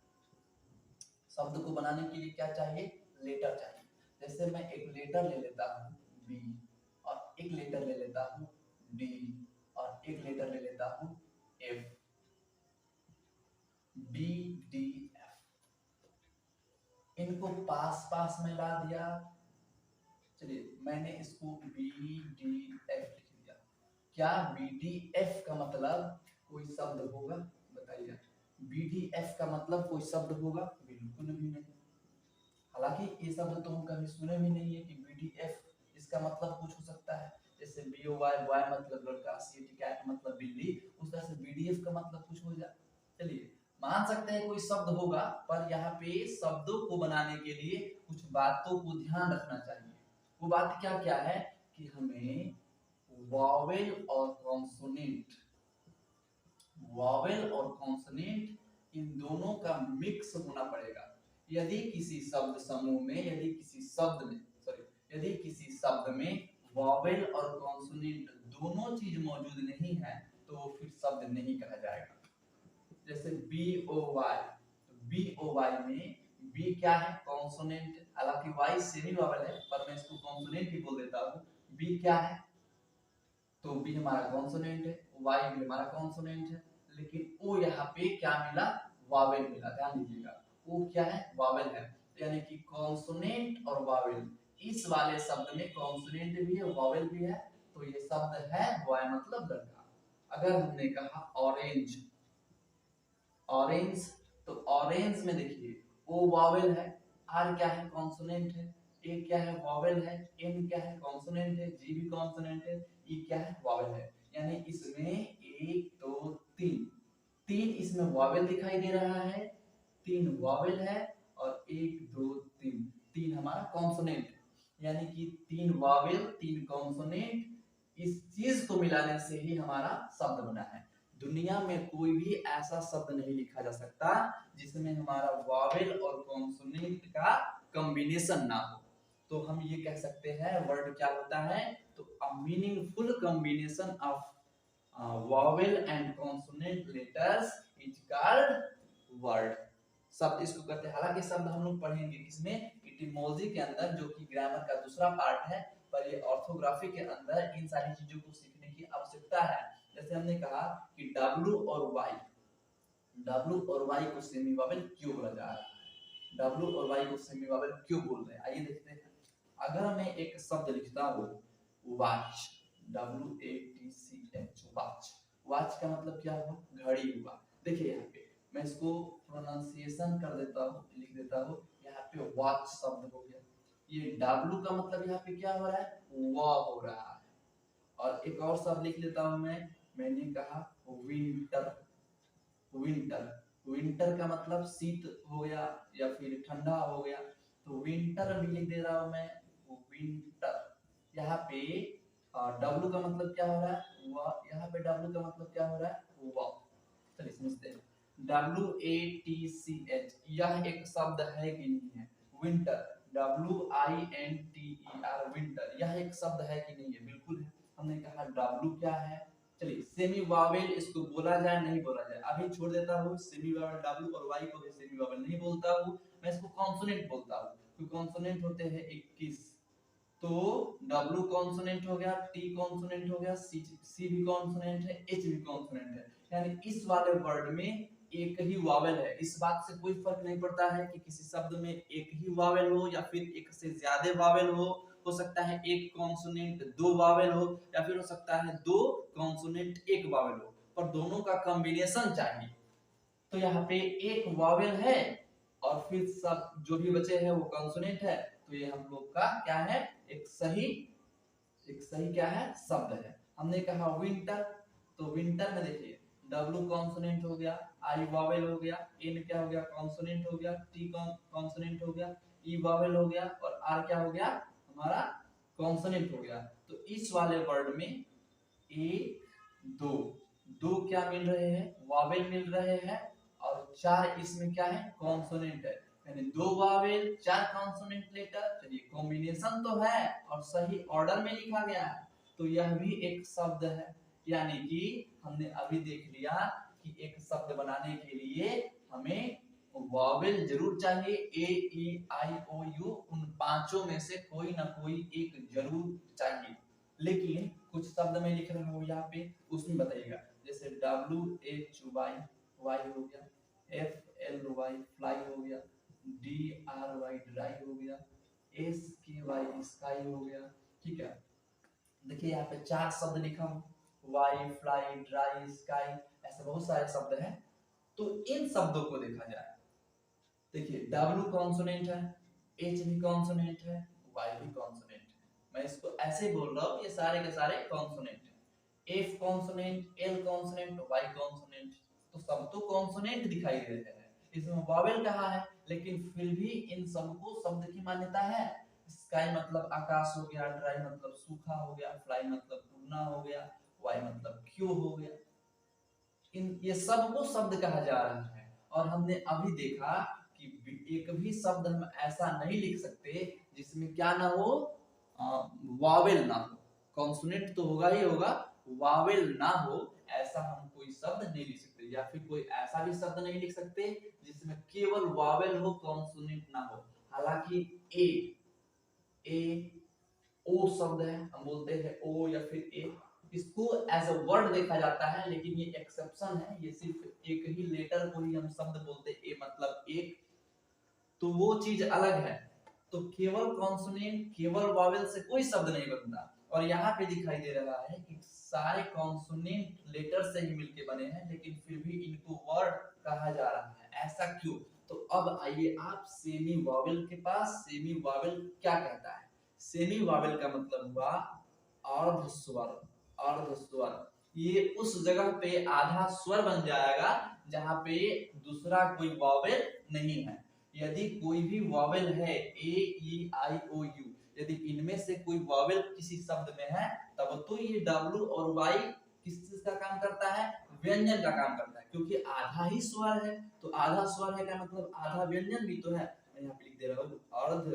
शब्द को बनाने के लिए क्या चाहिए? लेटर चाहिए। जैसे मैं एक लेटर ले लेता हूँ बी, और एक लेटर ले लेता हूँ डी, और एक लेटर ले लेता हूँ एफ, बी डी एफ, इनको पास पास में ला दिया। चलिए मैंने इसको बी डी एफ लिख दिया। क्या बी डी एफ का मतलब कोई शब्द होगा? बताइए, बी डी एफ का मतलब कोई शब्द होगा? बिल्कुल भी नहीं। हालांकि ये शब्द तो हम कभी सुने भी नहीं है कि बी डी एफ इसका मतलब कुछ हो सकता है। जैसे बी ओ वाई, वाई मतलब लड़का, सी टी कैट मतलब बिल्ली, उस तरह से बी डी एफ का मतलब कुछ हो जाए। चलिए मान सकते हैं कोई शब्द होगा, पर यहाँ पे शब्दों को बनाने के लिए कुछ बातों को ध्यान रखना चाहिए। वो बात क्या क्या है कि हमें वॉवेल और कॉन्सोनेंट, वॉवेल और कॉन्सोनेंट इन दोनों का मिक्स होना पड़ेगा। यदि किसी शब्द समूह में, यदि किसी शब्द में, यदि किसी शब्द में वॉवेल और कॉन्सोनेंट दोनों चीज मौजूद नहीं है तो वो फिर शब्द नहीं कहा जाएगा। जैसे बी ओ वाई, तो बी ओ वाई में बी क्या है? कॉन्सोनेंट। हालांकि वाई सेमी वॉवेल है, पर मैं इसको कॉन्सोनेंट ही बोल देता हूँ। बी क्या है? तो बी हमारा कॉन्सोनेंट है, वाई भी हमारा कॉन्सोनेंट है, लेकिन ओ यहाँ पे क्या मिला? वावेल मिला। ध्यान दीजिएगा, ओ क्या है? वावेल है। यानी कि कॉन्सोनेंट और वावेल, इस वाले शब्द में कॉन्सोनेंट भी है, वावेल भी है, तो ये शब्द है बॉय मतलब लड़का। अगर हमने कहा ऑरेंज, ऑरेंज, तो ऑरेंज में देखिए ओ वावेल है, आर क्या है? कॉन्सोनेंट है, ए क्या है? वावेल है, एन क्या है? कॉन्सोनेंट है, जी भी कॉन्सोनेंट है, ई क्या है? वावेल है। यानी इसमें एक दो तीन, तीन इसमें वावेल दिखाई दे रहा है, तीन वावेल है, और एक दो तीन, तीन हमारा कॉन्सोनेंट। यानी कि तीन वावेल तीन कॉन्सोनेंट, इस चीज को मिलाने से ही हमारा शब्द बना है। दुनिया में कोई भी ऐसा शब्द नहीं लिखा जा सकता जिसमें हमारा वावेल और कॉन्सोनेंट का कॉम्बिनेशन ना हो। तो हम ये कह सकते हैं वर्ड क्या होता है? तो a meaningful combination of Wavell and consonant letters is called word. शब्द इसको कहते हैं। हालांकि शब्द हम लोग पढ़ेंगे किसमें? इटिमोलॉजी के अंदर, जो कि ग्रामर का दूसरा पार्ट है, पर ये ऑर्थोग्राफी के अंदर इन सारी चीजों को सीखने की आवश्यकता है। जैसे हमने कहा कि W और Y, W और Y को सेमी वोवेल क्यों बोला जा रहा है? W और Y को सेमी वोवेल क्यों बोल रहे हैं? आइए देखते हैं। अगर मैं एक शब्द लिखता हूँ वॉच, WATCH, वॉच, वॉच का मतलब क्या हुआ? घड़ी हुआ। देखिए यहाँ पे मैं इसको प्रोनाउंसिएशन कर देता हूँ, लिख देता हूँ। यहाँ पे वॉच शब्द हो गया, ये W का मतलब यहाँ पे क्या हो रहा है, व हो रहा है। और एक और शब्द लिख लेता हूँ मैंने कहा विंटर। विंटर, विंटर का मतलब शीत हो गया या फिर ठंडा हो गया, तो विंटर भी लिख दे रहा हूँ मैं, विंटर। यहाँ पे W का मतलब क्या हो रहा है, व। यहाँ पे W का मतलब क्या हो रहा है, व। चलिए समझते हैं। WATCH यह एक शब्द है कि नहीं है, विंटर। WINTER विंटर, यह एक शब्द है कि नहीं है, बिल्कुल है। हमने कहा W क्या है। चलिए सेमी वावेल इसको बोला जाए नहीं बोला जाए, अभी छोड़ देता हूँ सेमी वावेल W और Y को भी सेमी वावेल नहीं बोलता हूँ, मैं इसको कॉन्सोनेंट बोलता हूँ, क्योंकि कॉन्सोनेंट होते हैं 21। तो W कॉन्सोनेंट हो गया, T कॉन्सोनेंट हो गया, C भी कॉन्सोनेंट है, H भी कॉन्सोनेंट है। यानी इस वाले वर्ड में एक ही वावेल है। इस बात से कोई फर्क नहीं पड़ता है कि किसी शब्द में एक ही वावेल हो या फिर एक से ज्यादा वावेल हो सकता है एक कॉन्सोनेंट दो वावेल हो, या फिर हो सकता है दो कॉन्सोनेंट एक वावेल हो, पर दोनों का कॉम्बिनेशन चाहिए। तो यहाँ पे एक वावेल है और फिर सब जो भी बचे हैं वो कॉन्सोनेंट है, तो ये हम लोग का क्या है, एक सही क्या है, शब्द है। हमने कहा विंटर, तो विंटर में देखिए W कॉन्सोनेंट हो गया, I वावेल हो गया, N क्या हो गया, कॉन्सोनेंट हो गया, T कॉन्सोनेंट हो गया, E वावेल हो गया और R क्या हो गया, हमारा कॉन्सोनेंट हो गया। तो इस वाले वर्ड में एक दो दो क्या मिल रहे हैं, वावेल मिल रहे हैं, और चार इसमें क्या है, कॉन्सोनेंट है। यानी दो वावेल चार कॉन्सोनेंट लेटर। चलिए कॉम्बिनेशन तो है और सही ऑर्डर में लिखा गया है, तो यह भी एक शब्द है। यानी कि हमने अभी देख लिया कि एक शब्द बनाने के लिए हमें वावेल जरूर चाहिए, ए ई आई ओ यू, उन पांचों में से कोई ना कोई एक जरूर चाहिए। लेकिन कुछ शब्द में लिख रहा हूँ यहाँ पे, उसमें बताइएगा। जैसे WHY वाई हो गया, FLY फ्लाई हो गया, DRY ड्राई हो गया, SKY स्काई हो गया। ठीक है, देखिए यहाँ पे चार शब्द लिखा हूँ, वाई, फ्लाई, ड्राई, स्काई, ऐसे बहुत सारे शब्द हैं। तो इन शब्दों को देखा जाए, देखिए W कॉन्सोनेंट है, H भी कॉन्सोनेंट है, Y भी कॉन्सोनेंट है। मैं इसको ऐसे बोल रहा हूँ, ये सारे के सारे कॉन्सोनेंट है। F consonant, L consonant, Y consonant, तो सब तो कॉन्सोनेंट दिखाई दे रहे हैं। इसमें वावेल कहाँ है, लेकिन फिर भी इन सबको शब्द की मान्यता है। स्काई मतलब आकाश हो गया, ड्राई मतलब सूखा हो गया, फ्लाई मतलब उड़ना हो गया, वाई मतलब क्यों हो गया। इन ये सबको शब्द कहा जा रहा है। और हमने अभी देखा कि एक भी शब्द हम ऐसा नहीं लिख सकते जिसमें क्या ना हो, वावेल ना हो। कॉन्सोनेंट तो होगा ही होगा, वावेल ना हो ऐसा हम कोई शब्द नहीं लिख सकते। या फिर कोई ऐसा भी शब्द नहीं लिख सकते जिसमें केवल वावेल हो, कॉन्सोनेंट ना हो। हालांकि ए ओ शब्द है, हम बोलते हैं ओ या फिर ए, इसको एज अ वर्ड देखा जाता है, लेकिन ये एक्सेप्शन है। ये सिर्फ एक ही लेटर को ही हम शब्द बोलते हैं, ए मतलब एक, तो वो चीज अलग है। तो केवल कॉन्सोनेंट, केवल वावेल से कोई शब्द नहीं बनता। और यहाँ पे दिखाई दे रहा है कि सारे कॉन्सोनेंट लेटर से ही मिलके बने हैं, लेकिन फिर भी इनको वर्ड कहा जा रहा है, ऐसा क्यों। तो अब आइए आप सेमी वावेल के पास। सेमी वावेल क्या कहता है, सेमी वावेल का मतलब हुआ अर्ध स्वर। अर्ध स्वर ये उस जगह पे आधा स्वर बन जाएगा जहां पे दूसरा कोई वावेल नहीं है। यदि कोई भी वावेल है, ए ई आई ओ यू, यदि इनमें से कोई वावेल किसी शब्द में है, तब तो ये W और Y किस चीज का काम करता है, व्यंजन का काम करता है, क्योंकि आधा ही स्वर है। तो आधा स्वर है का मतलब आधा व्यंजन भी तो है। मैं यहाँ पे लिख दे रहा हूँ अर्ध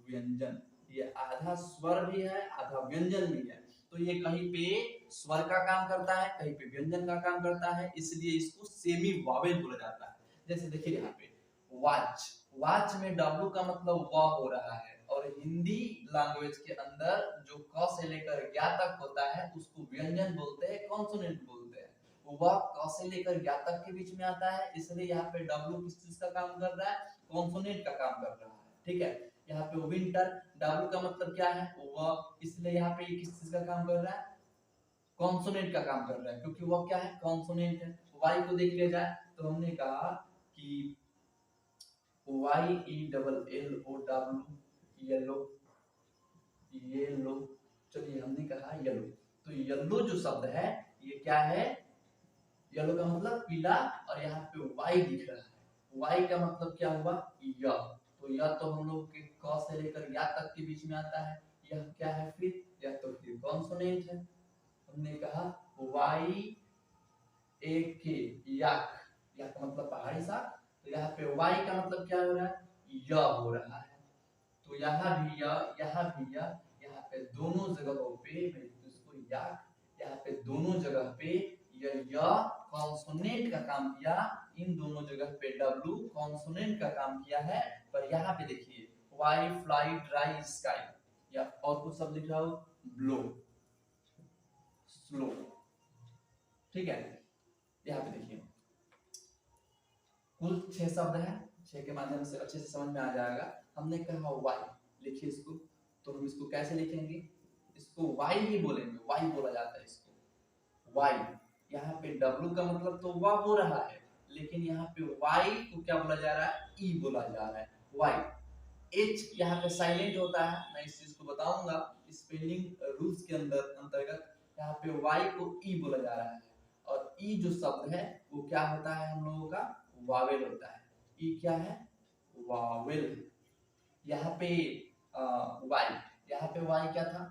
व्यंजन, ये आधा स्वर भी है आधा व्यंजन भी है। तो ये कहीं पे स्वर का काम करता है, कहीं पे व्यंजन का काम करता है, इसलिए इसको सेमी वावेल बोला जाता है। जैसे देखिए यहाँ पे वॉच, वॉच में W का मतलब व हो रहा है, और हिंदी लैंग्वेज के अंदर जो क से लेकर ज्ञ तक होता है उसको व्यंजन बोलते हैं, कॉन्सोनेंट बोलते हैं। वह क से लेकर ज्ञ तक के बीच में आता है, इसलिए यहाँ पे W किस चीज का काम कर रहा है, कॉन्सोनेंट का काम कर रहा है। ठीक है, यहाँ पे विंटर, W का मतलब क्या है, वह, इसलिए यहाँ पे किस चीज का काम कर रहा है, कॉन्सोनेंट का काम कर रहा है, क्योंकि वह क्या है, कॉन्सोनेंट है। Y को देख लिया जाए तो हमने कहा कि YELLOW येलो, येलो, चलिए हमने कहा येलो, तो येलो जो शब्द है ये क्या है, येलो का मतलब पीला, और यहाँ पे वाई दिख रहा है, वाई का मतलब क्या हुआ य, तो यह तो हम लोग के क से लेकर या तक के बीच में आता है, यह क्या है फिर, यह तो फिर कॉन्सोनेंट है, हमने कहा वाई ए के याक, याक का मतलब पहाड़ी साग, तो यहाँ पे वाई का मतलब क्या हो रहा है य हो रहा है, तो यहाँ भी य, यहाँ भी य, यहाँ पे दोनों जगहों पे इसको याक, यहाँ पे दोनों जगह पे य कॉन्सोनेंट का काम किया, इन दोनों जगह पे डब्लू कॉन्सोनेंट का काम किया है, पर यहाँ पे देखिए वाई फ्लाई ड्राई स्काई, या और कुछ शब्द लिख रहा हो ब्लो, स्लो, ठीक है, यहाँ पे देखिए कुल 6 शब्द है, 6 के माध्यम से अच्छे से समझ में आ जाएगा। हमने कहा वाई, लिखिए इसको, तो हम इसको कैसे लिखेंगे, इसको वाई ही बोलेंगे, वाई बोला जाता है इसको वाई, यहाँ पे डब्लू का मतलब तो वाह हो रहा है, लेकिन यहाँ पे वाई को क्या बोला जा रहा है ई बोला जा रहा है, वाई। एच यहाँ पे साइलेंट होता है, मैं इस चीज को बताऊंगा स्पेलिंग रूल्स के अंतर्गत, यहाँ पे वाई को ई बोला जा रहा है, और ई जो शब्द है वो क्या होता है हम लोगों का वावेल होता है, ई क्या है वावेल, यहाँ पे वाई, यहाँ पे वाई क्या था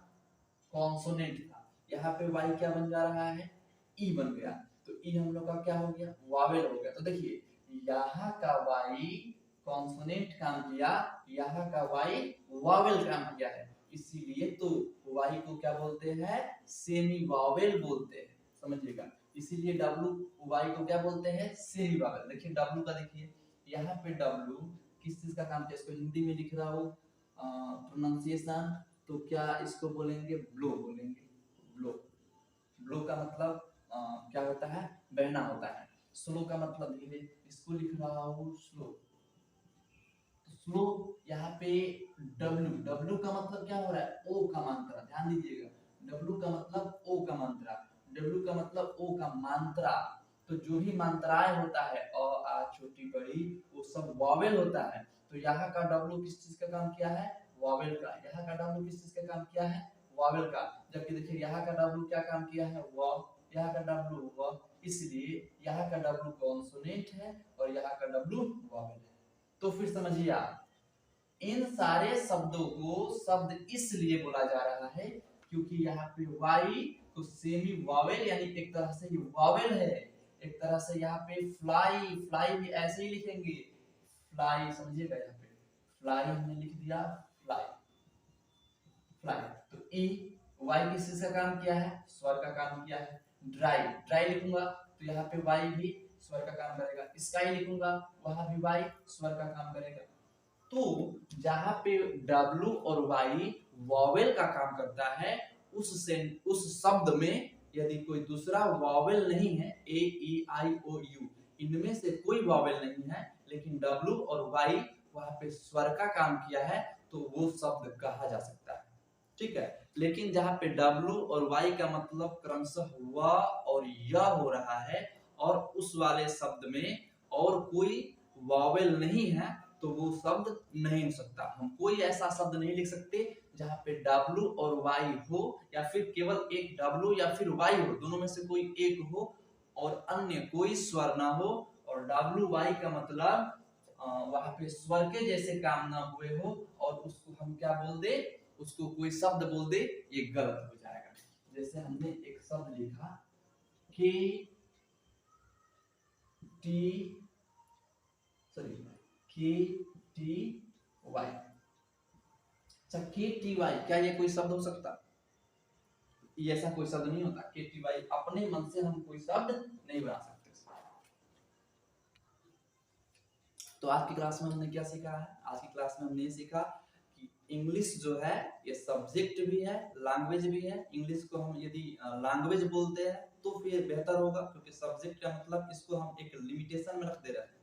कॉन्सोनेंट था, यहाँ पे वाई क्या बन जा रहा है ई बन गया, तो ई हम लोग का क्या हो गया वावेल हो गया, तो देखिए यहाँ का वाई कॉन्सोनेंट काम किया, यहाँ का वाई वावेल काम किया है, इसीलिए तो वाई को क्या बोलते हैं सेमी वावेल बोलते हैं, समझिएगा, इसीलिए डब्लू वाई को क्या बोलते हैं सेमी वावेल। देखिए डब्लू का देखिए यहाँ पे डब्लू किस चीज का काम किया, इसको हिंदी में लिख रहा हो प्रोनाउंसिएशन, तो क्या इसको बोलेंगे ब्लो बोलेंगे, ब्लो, ब्लो का मतलब क्या होता है बहना होता है, स्लो का मतलब धीरे, इसको लिख रहा हूँ स्लो, तो स्लो यहाँ पे डब्लू, डब्लू का मतलब क्या हो रहा है ओ का मात्रा, ध्यान दीजिएगा, डब्लू का मतलब ओ का मात्रा, डब्लू का मतलब ओ का मात्रा, तो जो भी मात्राएं होता है अ आ छोटी बड़ी वो सब वावेल होता है, तो यहाँ का डब्लू किस चीज का काम किया है वावेल का, यहाँ का डब्लू किस चीज का काम किया है वावेल का, जबकि देखिए यहाँ का डब्लू क्या काम किया है व, यहाँ का डब्लू व, इसलिए यहाँ का डब्लू कॉन्सोनेंट है और यहाँ का डब्लू वावेल है। तो फिर समझिए आप इन सारे शब्दों को शब्द इसलिए बोला जा रहा है क्योंकि यहाँ पे वाई तो सेमी वावेल यानी एक तरह से ये वावेल है, एक तरह से यहाँ पे फ्लाई, फ्लाई भी ऐसे ही लिखेंगे फ्लाई, समझिएगा यहाँ पे फ्लाई हमने लिख दिया फ्लाई, फ्लाई, तो ई वाई किस चीज का काम किया है स्वर का काम किया है, ड्राई, ड्राई लिखूंगा तो यहाँ पे वाई भी स्वर का काम करेगा, स्काई लिखूंगा वहां भी वाई स्वर का काम करेगा, तो जहां पे W और Y वॉवेल का काम करता है उस शब्द में यदि कोई दूसरा वॉवेल नहीं है A E I O U इनमें से कोई वॉवेल नहीं है लेकिन W और Y वहां पे स्वर का काम किया है तो वो शब्द कहा जा सकता है, ठीक है, लेकिन जहां पे W और Y का मतलब क्रमशः व और य हो रहा है और उस वाले शब्द में और कोई वॉवेल नहीं है तो वो शब्द नहीं हो सकता, हम कोई ऐसा शब्द नहीं लिख सकते जहां पे W और Y हो या फिर केवल एक W या फिर Y हो, दोनों में से कोई एक हो और अन्य कोई स्वर ना हो, और W Y का मतलब वहां पे स्वर के जैसे काम ना हुए हो और उसको हम क्या बोल दे उसको कोई शब्द बोल दे ये गलत हो जाएगा। जैसे हमने एक शब्द लिखा के टी वाई, अच्छा के टी वाई क्या ये कोई शब्द हो सकता, ये ऐसा कोई शब्द नहीं होता, के टी वाई अपने मन से हम कोई शब्द नहीं बना सकते। तो आज की क्लास में हमने क्या सीखा है, आज की क्लास में हमने ये सीखा कि इंग्लिश जो है ये सब्जेक्ट भी है लैंग्वेज भी है, इंग्लिश को हम यदि लैंग्वेज बोलते हैं तो फिर बेहतर होगा क्योंकि सब्जेक्ट का मतलब इसको हम एक लिमिटेशन में रख दे रहे हैं,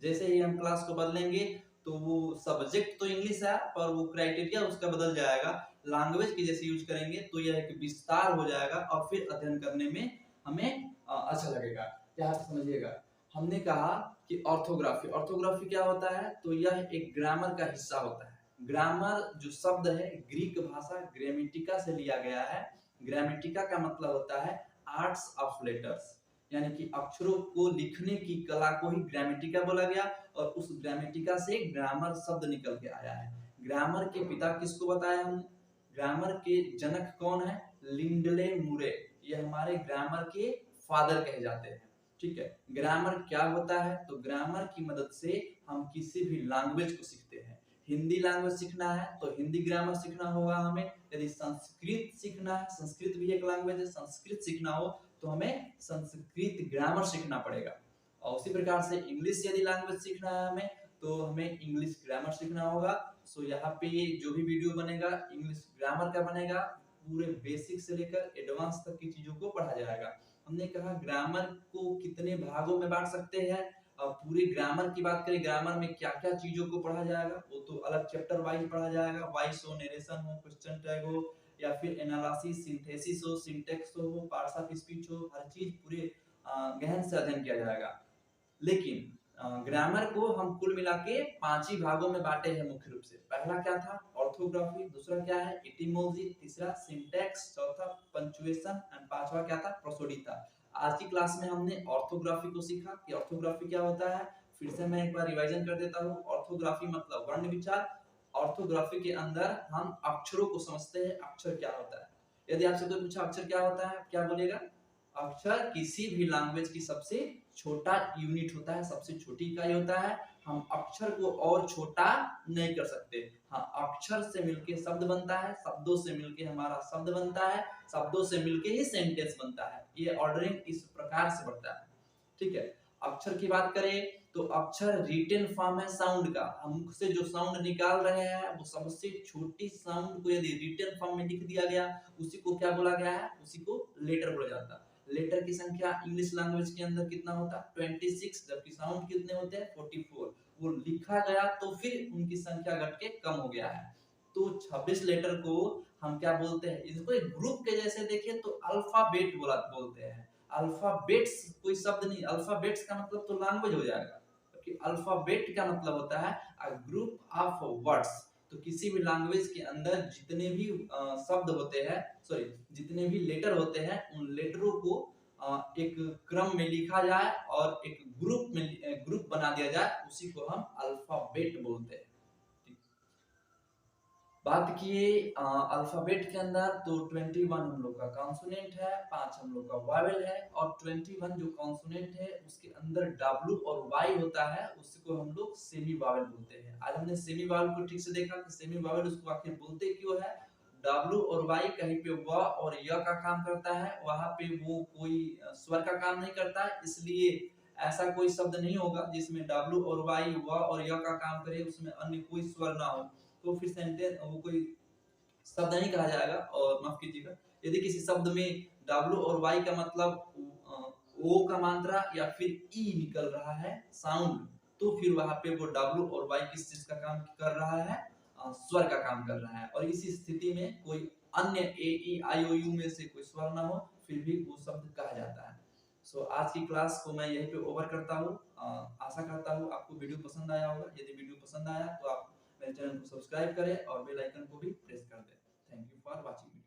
जैसे ही हम क्लास को बदलेंगे तो वो सब्जेक्ट तो इंग्लिश है पर वो क्राइटेरिया उसका बदल जाएगा, लैंग्वेज की जैसे यूज करेंगे तो यह एक विस्तार हो जाएगा और फिर अध्ययन करने में हमें अच्छा लगेगा। क्या समझिएगा, हमने कहा कि ऑर्थोग्राफी, ऑर्थोग्राफी क्या होता है? तो यह एक ग्रामर का हिस्सा होता है। ग्रामर जो शब्द है ग्रीक भाषा ग्रामेटिका से लिया गया है। ग्रामेटिका का मतलब होता है आर्ट्स ऑफ लेटर्स, यानी कि अक्षरों को लिखने की कला को ही ग्रामेटिका बोला गया और उस ग्रामेटिका से ग्रामर शब्द निकल के आया है। ग्रामर के पिता किसको बताया हमने? ग्रामर के जनक कौन है? लिंडले मुरे, ये हमारे ग्रामर के फादर कहे जाते हैं। ठीक है, ग्रामर क्या होता है? तो ग्रामर की मदद से हम किसी भी लैंग्वेज को सीखते हैं। हिंदी लैंग्वेज सीखना है तो हिंदी ग्रामर सीखना होगा हमें। यदि संस्कृत सीखना है, संस्कृत भी एक लैंग्वेज है, संस्कृत सीखना हो तो हमें संस्कृत ग्रामर सीखना पड़ेगा। और उसी प्रकार से इंग्लिश यदि लैंग्वेज सीखना है हमें तो हमें इंग्लिश ग्रामर सीखना होगा। सो यहाँ पे जो भी वीडियो बनेगा इंग्लिश ग्रामर का बनेगा, पूरे बेसिक से लेकर एडवांस तक की चीजों को पढ़ा जाएगा। हमने कहा ग्रामर को कितने भागों में बांट सकते हैं। अब पूरी ग्रामर की बात करें, ग्रामर में क्या क्या चीजों को पढ़ा जाएगा वो तो अलग चैप्टर वाइज पढ़ा जाएगा। वॉइस हो, नरेशन हो, क्वेश्चन टैग हो, या फिर एनालिसिस, सिंथेसिस हो, सिंटेक्स हो, पार्ट्स ऑफ स्पीच हो, हर चीज पूरे गहन से अध्ययन किया जाएगा। लेकिन ग्रामर को हम कुल मिला के 5 ही भागों में बांटे हैं मुख्य रूप से। पहला क्या था? ऑर्थोग्राफी। दूसरा क्या है? एटिमोलॉजी। तीसरा सिंटैक्स। चौथा पंक्चुएशन एंड पांचवा क्या था? प्रोसोडी था। आज की क्लास में हमने ऑर्थोग्राफी को सीखा कि ऑर्थोग्राफी क्या होता है। फिर से मैं एक बार रिवाइजन कर देता हूँ। ऑर्थोग्राफी मतलब वर्ण विचार। ऑर्थोग्राफी के अंदर हम अक्षरों को समझते हैं, अक्षर क्या होता है। यदि आपसे कोई पूछा अक्षर क्या होता है, क्या बोलेगा? अक्षर किसी भी लैंग्वेज की सबसे छोटा यूनिट होता है, सबसे छोटी इकाई होता है। हम अक्षर को और छोटा नहीं कर सकते। हाँ, अक्षर से मिलके शब्द बनता है, शब्दों से मिलके हमारा शब्द बनता है, शब्दों से मिलके ही सेंटेंस बनता है। ये ऑर्डरिंग इस प्रकार से बढ़ता है। ठीक है, अक्षर की बात करें तो अक्षर रिटन फॉर्म है साउंड का। हम मुख से जो साउंड निकाल रहे हैं वो सबसे छोटी साउंड को यदि रिटन फॉर्म में लिख दिया गया, उसी को क्या बोला गया है? उसी को लेटर बोला जाता है। लेटर की संख्या इंग्लिश लैंग्वेज के अंदर कितना होता है? 26, जबकि साउंड कितने होते हैं? 44। वो लिखा गया तो फिर उनकी संख्या घट के कम हो गया है। तो 26 लेटर को हम क्या बोलते हैं? इसको एक ग्रुप के जैसे देखें तो अल्फाबेट बोलते हैं। अल्फाबेट्स कोई शब्द नहीं, अल्फाबेट्स का मतलब तो लैंग्वेज हो जाएगा, क्योंकि अल्फाबेट का मतलब होता है अ ग्रुप ऑफ वर्ड्स। तो किसी भी लैंग्वेज के अंदर जितने भी शब्द होते हैं, सॉरी जितने भी लेटर होते हैं, उन लेटरों को एक क्रम में लिखा जाए और एक ग्रुप बना दिया जाए, उसी को हम अल्फाबेट बोलते हैं। बात किए अल्फाबेट के अंदर तो 21 हम लोग का कॉन्सोनेंट है, 5 हम लोग का वावेल है, और 21 जो कॉन्सोनेंट है उसके अंदर डब्ल्यू और वाई होता है, उसको हम लोग सेमी वावेल बोलते हैं। आज हमने सेमी वावेल को ठीक से देखा कि सेमी वावेल उसको आखिर बोलते क्यों है। डब्ल्यू और वाई कहीं पे व और य का काम करता है, वहां पे वो कोई स्वर का काम नहीं करता है, इसलिए ऐसा कोई शब्द नहीं होगा जिसमें डब्ल्यू और वाई व और य का काम करे, उसमें अन्य कोई स्वर ना हो, तो फिर सेंटेंस वो कोई शब्द नहीं कहा जाएगा। और माफ कीजिएगा, यदि किसी शब्द में डब्ल्यू और वाई का मतलब ओ का मात्रा या फिर ई निकल रहा है साउंड, तो फिर वहां पे वो डब्ल्यू और वाई किस चीज का काम कर रहा है? स्वर का काम कर रहा है। और इसी स्थिति में कोई अन्य ए ई आई ओ यू में से कोई स्वर ना हो, फिर भी वो शब्द कहा जाता है। सो आज की क्लास को मैं यहीं पे ओवर करता हूँ। आशा करता हूँ आपको वीडियो पसंद आया होगा। यदि वीडियो पसंद आया तो आप मेरे चैनल को सब्सक्राइब करें और बेल आइकन को भी प्रेस कर दें। Thank you for watching.